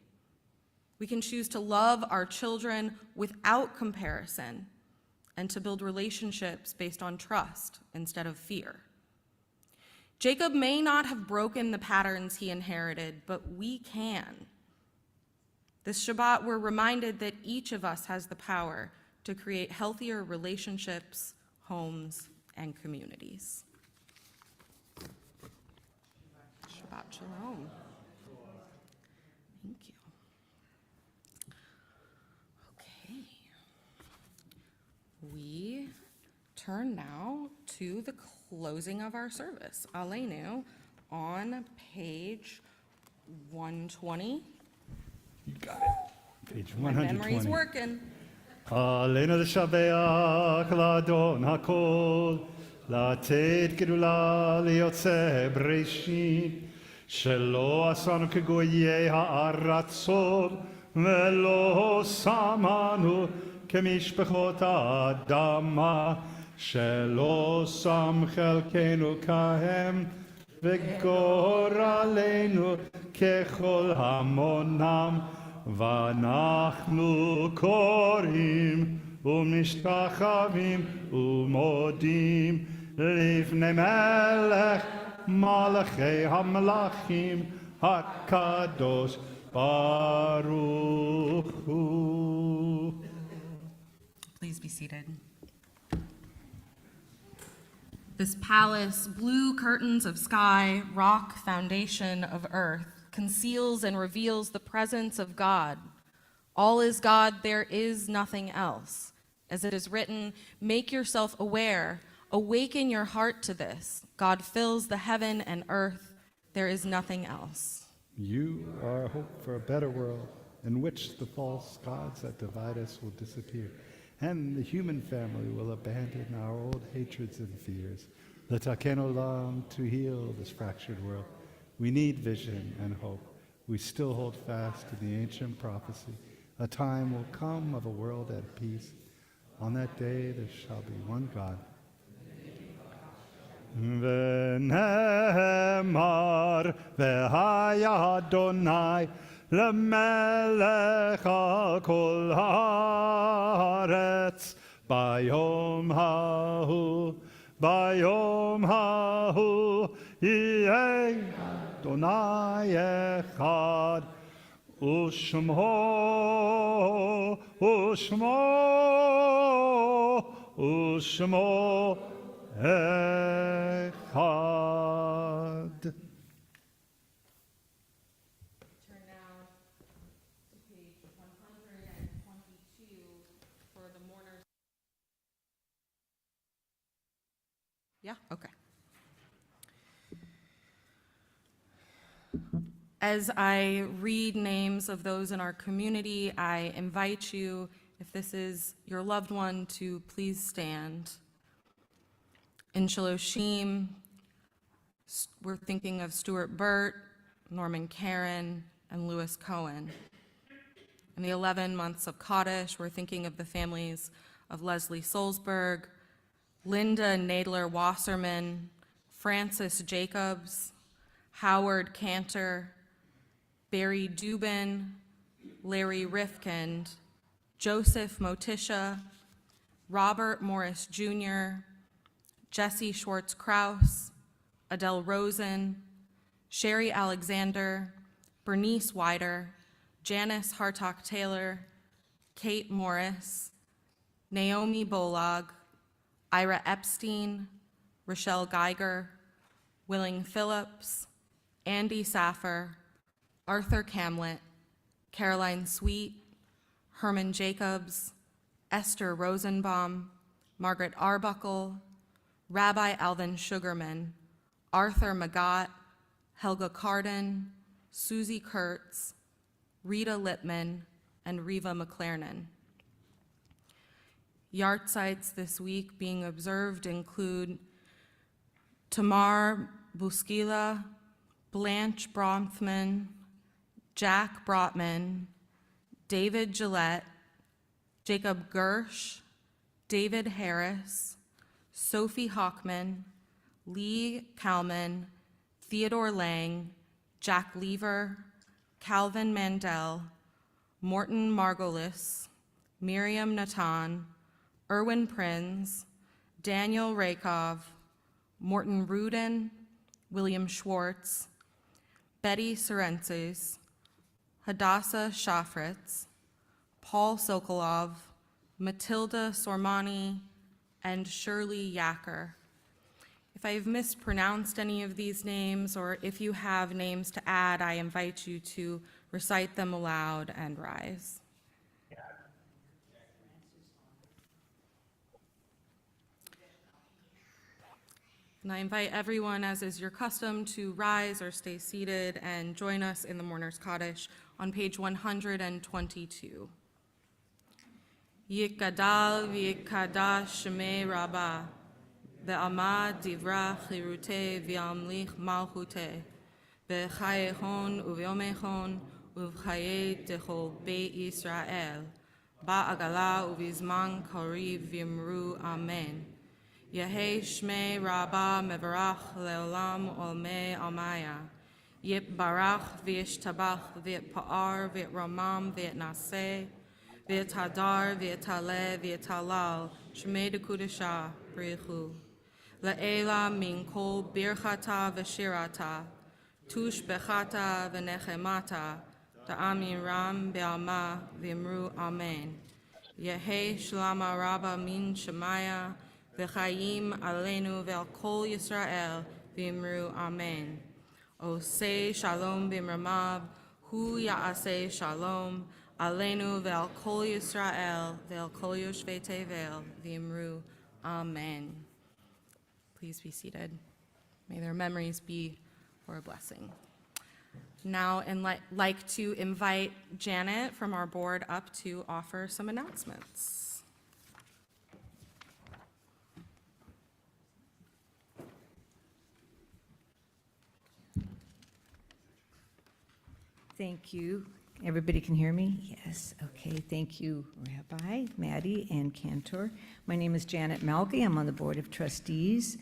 We can choose to love our children without comparison and to build relationships based on trust instead of fear. Jacob may not have broken the patterns he inherited, but we can. This Shabbat, we're reminded that each of us has the power to create healthier relationships, homes, and communities. Shabbat Shalom. Thank you. Okay. We turn now to the closing of our service. Aleinu, on page 120. You got it. Page My memory's 120. working. עלינו לשבח לאדון הכל, לתת גדולה ליוצא בראשית, שלא עשנו כגויי הארצות, ולא שמנו כמשפחות האדמה, שלא שם חלקנו כהם, וגורלנו ככל המונם, ואנחנו קוראים ומשתחווים ומודים לפני מלך מלכי המלכים הקדוש ברוך הוא. Please be seated. This palace, blue curtains of sky, rock foundation of earth, conceals and reveals the presence of God. All is God, there is nothing else. As it is written, make yourself aware, awaken your heart to this. God fills the heaven and earth, there is nothing else. You are a hope for a better world in which the false gods that divide us will disappear, and the human family will abandon our old hatreds and fears. L'taken olam, to heal this fractured world. We need vision and hope. We still hold fast to the ancient prophecy. A time will come of a world at peace. On that day there shall be one God. V'nehemar v'haya Adonai l'melech kol haaretz bayom hahu yeh Adonai echad ushmo echad. Turn now to page 122 for the mourners. Yeah, okay. As I read names of those in our community, I invite you, if this is your loved one, to please stand. In Shaloshim, we're thinking of Stuart Burt, Norman Karen, and Lewis Cohen. In the 11 months of Kaddish, we're thinking of the families of Leslie Solzberg, Linda Nadler Wasserman, Francis Jacobs, Howard Cantor, Barry Dubin, Larry Rifkind, Joseph Motisha, Robert Morris Jr., Jesse Schwartz Kraus, Adele Rosen, Sherry Alexander, Bernice Wider, Janice Hartock Taylor, Kate Morris, Naomi Bolag, Ira Epstein, Rochelle Geiger, Willing Phillips, Andy Saffer, Arthur Camlet, Caroline Sweet, Herman Jacobs, Esther Rosenbaum, Margaret Arbuckle, Rabbi Alvin Sugarman, Arthur Magat, Helga Carden, Susie Kurtz, Rita Lippman, and Riva McLernan. Yahrzeits this week being observed include Tamar Buskila, Blanche Bronfman, Jack Brotman, David Gillette, Jacob Gersh, David Harris, Sophie Hockman, Lee Kalman, Theodore Lang, Jack Lever, Calvin Mandel, Morton Margolis, Miriam Natan, Erwin Prinz, Daniel Rakov, Morton Rudin, William Schwartz, Betty Sorenses, Hadassah Shafritz, Paul Sokolov, Matilda Sormani, and Shirley Yacker. If I've mispronounced any of these names, or if you have names to add, I invite you to recite them aloud and rise. And I invite everyone, as is your custom, to rise or stay seated and join us in the Mourner's Kaddish on page 122. Yikadal v'yikadash shemei Rabbah, ve'amad divra chirute v'yamlich malchute, ve'chayechon uvyomechon uvchaye techol beit Yisrael, ba'agala uvizman kariv v'yimru amen. Yehei shmei Rabbah mevarach leolam olmei almaya. Yip barach v'yishtabach v'yitpa'ar v'yitramam v'yitnaseh v'yithadar v'yitale v'yitalal shmei dekudesha b'richu. Le'ela min kol birchata v'shirata tush bechata v'nechemata ta'amin ram be'alma v'yimru amen. Yehei shlama Rabbah min shemaya v'chayim aleinu ve'al kol Yisrael v'yimru amen. Osei shalom b'mramav, hu ya'aseh shalom, aleinu ve'al kol Yisrael ve'al kol yoshvei tevel v'yimru amen. Please be seated. May their memories be for a blessing. Now, I'd like to invite Janet from our board up to offer some announcements. Thank you. Everybody can hear me? Yes. Okay. Thank you, Rabbi, Maddie, and Cantor. My name is Janet Malky. I'm on the Board of Trustees.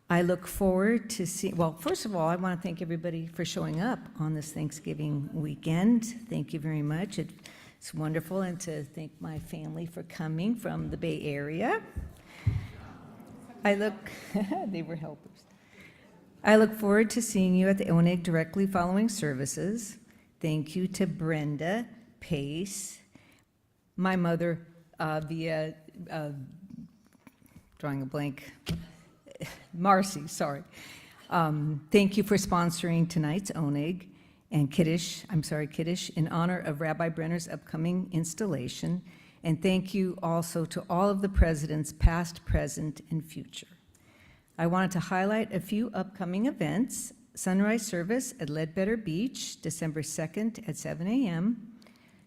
I look forward to seeing, well, first of all, I want to thank everybody for showing up on this Thanksgiving weekend. Thank you very much. It's wonderful, and to thank my family for coming from the Bay Area. They were helpers. I look forward to seeing you at the Oneg directly following services. Thank you to Brenda Pace, my mother, drawing a blank, Marcy, sorry. Thank you for sponsoring tonight's Oneg and Kiddush in honor of Rabbi Brenner's upcoming installation. And thank you also to all of the presidents, past, present, and future. I wanted to highlight a few upcoming events. Sunrise service at Ledbetter Beach, December 2nd at 7 a.m.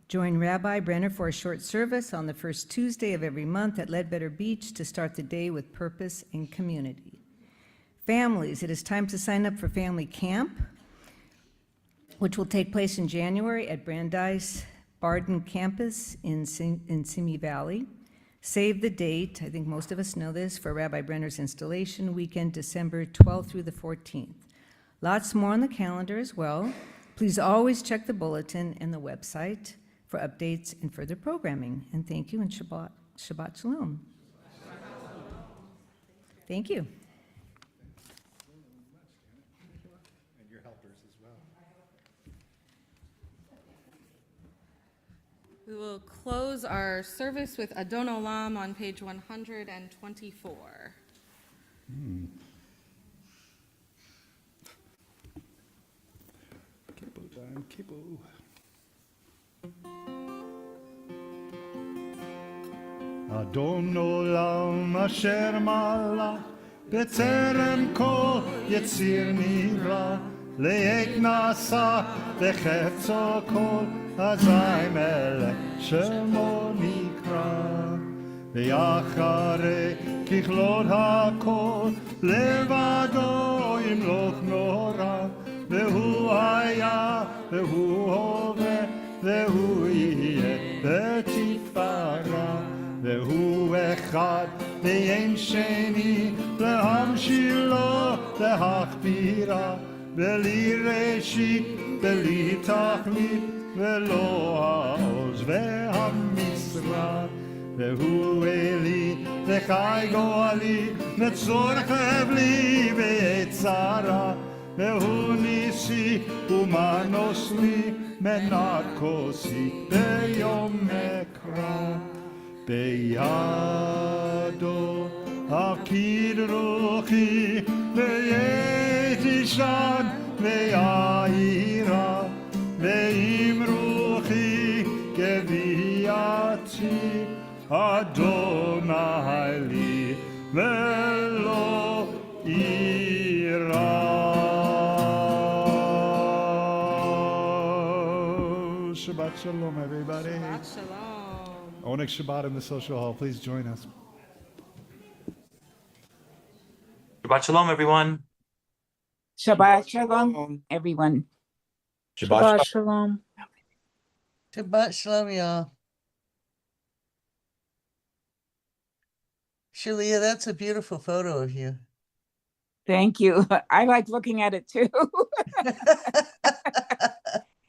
Join Rabbi Brenner for a short service on the first Tuesday of every month at Ledbetter Beach to start the day with purpose and community. Families, it is time to sign up for family camp, which will take place in January at Brandeis Barden campus in Simi Valley. Save the date, I think most of us know this, for Rabbi Brenner's installation weekend, December 12th through the 14th. Lots more on the calendar as well. Please always check the bulletin and the website for updates and further programming. And thank you, and Shabbat Shalom. Thank you. And your helpers as well. We will close our service with Adon Olam on page 124. Kippo. Adon olam asher malach b'tzerem kol yetzir nivra le'ek nasa v'chefzo kol azay melech shemo nikra ve'acharei kichlot hakol levado imloch nora והוא היה, והוא הווה, והוא יהיה בתפארה, והוא אחד ואין שני, להמשילו, להכבירה, בלי ראשית, בלי תכלית, ולא העוז והמשרה. והוא אלי, וחי גואלי, וצורך בלי ועת צרה. והוא ניסי ומנוס לי מנת כוסי ביום מקרא. בידו הפקיד רוחי וית ישן ויעירה ועם רוחי גביעתי אדוני לי ולא Shabbat Shalom, everybody. Shabbat Shalom. Oneg Shabbat in the social hall. Please join us. Shabbat Shalom, everyone. Shabbat Shalom, everyone. Shabbat Shalom. Shabbat Shalom, y'all. Shalia, that's a beautiful photo of you. Thank you. I like looking at it too.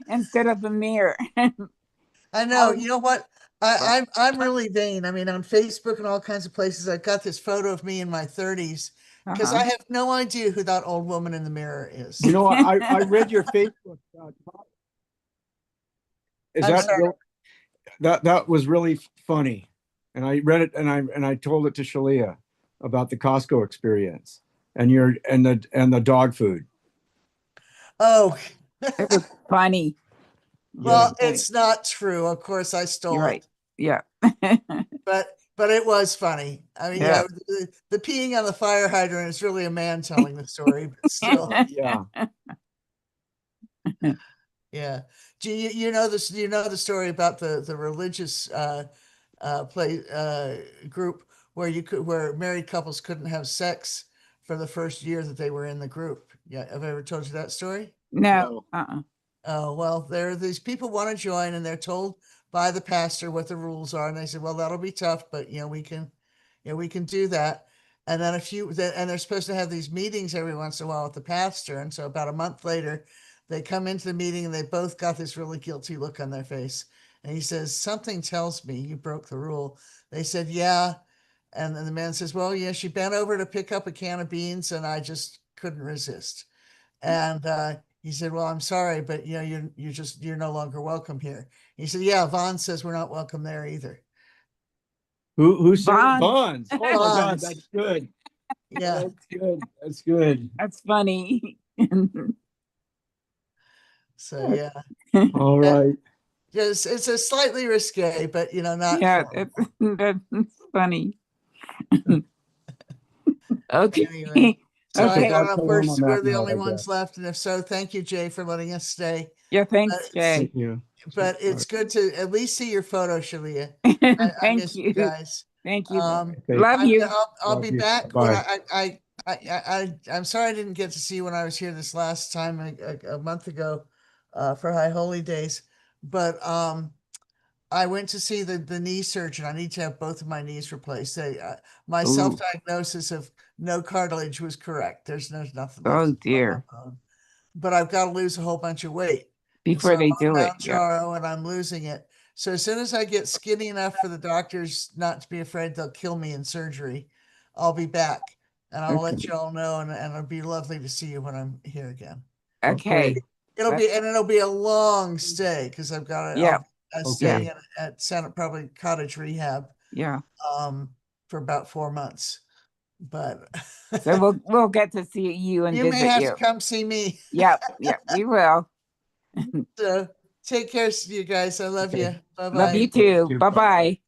Instead of the mirror. I know. You know what? I'm really vain. I mean, on Facebook and all kinds of places, I've got this photo of me in my 30s because I have no idea who that old woman in the mirror is. You know, I read your Facebook. That was really funny, and I read it and I told it to Shalia about the Costco experience and the dog food. Oh, it was funny. Well, it's not true. Of course, I stole it. Yeah. But it was funny. I mean, yeah, the peeing on the fire hydrant is really a man telling the story, but still. Yeah. Yeah. Do you know this? Do you know the story about the religious group where married couples couldn't have sex for the first year that they were in the group? Yeah, have I ever told you that story? No. Oh, well, these people want to join and they're told by the pastor what the rules are. And they said, well, that'll be tough, but we can do that. And then and they're supposed to have these meetings every once in a while with the pastor. And so about a month later, they come into the meeting and they both got this really guilty look on their face. And he says, something tells me you broke the rule. They said, yeah. And then the man says, well, yeah, she bent over to pick up a can of beans and I just couldn't resist. And, he said, well, I'm sorry, but you're no longer welcome here. He said, yeah, Vaughn says we're not welcome there either. Who said Bonds? Oh my God, Bonds. that's good. Yeah. That's good. That's good. That's funny. So yeah. All right. It's a slightly risque, but not. Yeah, it's funny. Okay. Anyway. So Okay. I don't know if we're the only ones left, and if so, thank you, Jay, for letting us stay. Yeah, thanks, Jay. Thank you. But it's good to at least see your photo, Shalia. I miss you guys. Thank you. Okay. Love you. I'll be you. back. Bye. When I'm sorry I didn't get to see you when I was here this last time a month ago for High Holy Days, but I went to see the knee surgeon. I need to have both of my knees replaced. My self-diagnosis of no cartilage was correct. There's nothing. Oh dear. But I've got to lose a whole bunch of weight Before they do it. Yeah. And I'm losing it. So as soon as I get skinny enough for the doctors not to be afraid they'll kill me in surgery, I'll be back. And I'll let you all know, and it'll be lovely to see you when I'm here again. Okay. It'll be a long stay because I've got to. Yeah. Staying at Santa probably cottage rehab. Yeah. For about 4 months, but so we'll get to see you and you may have to come see me. Yeah, we will. So take care, you guys. I love you. Bye bye. Love you too. Bye bye.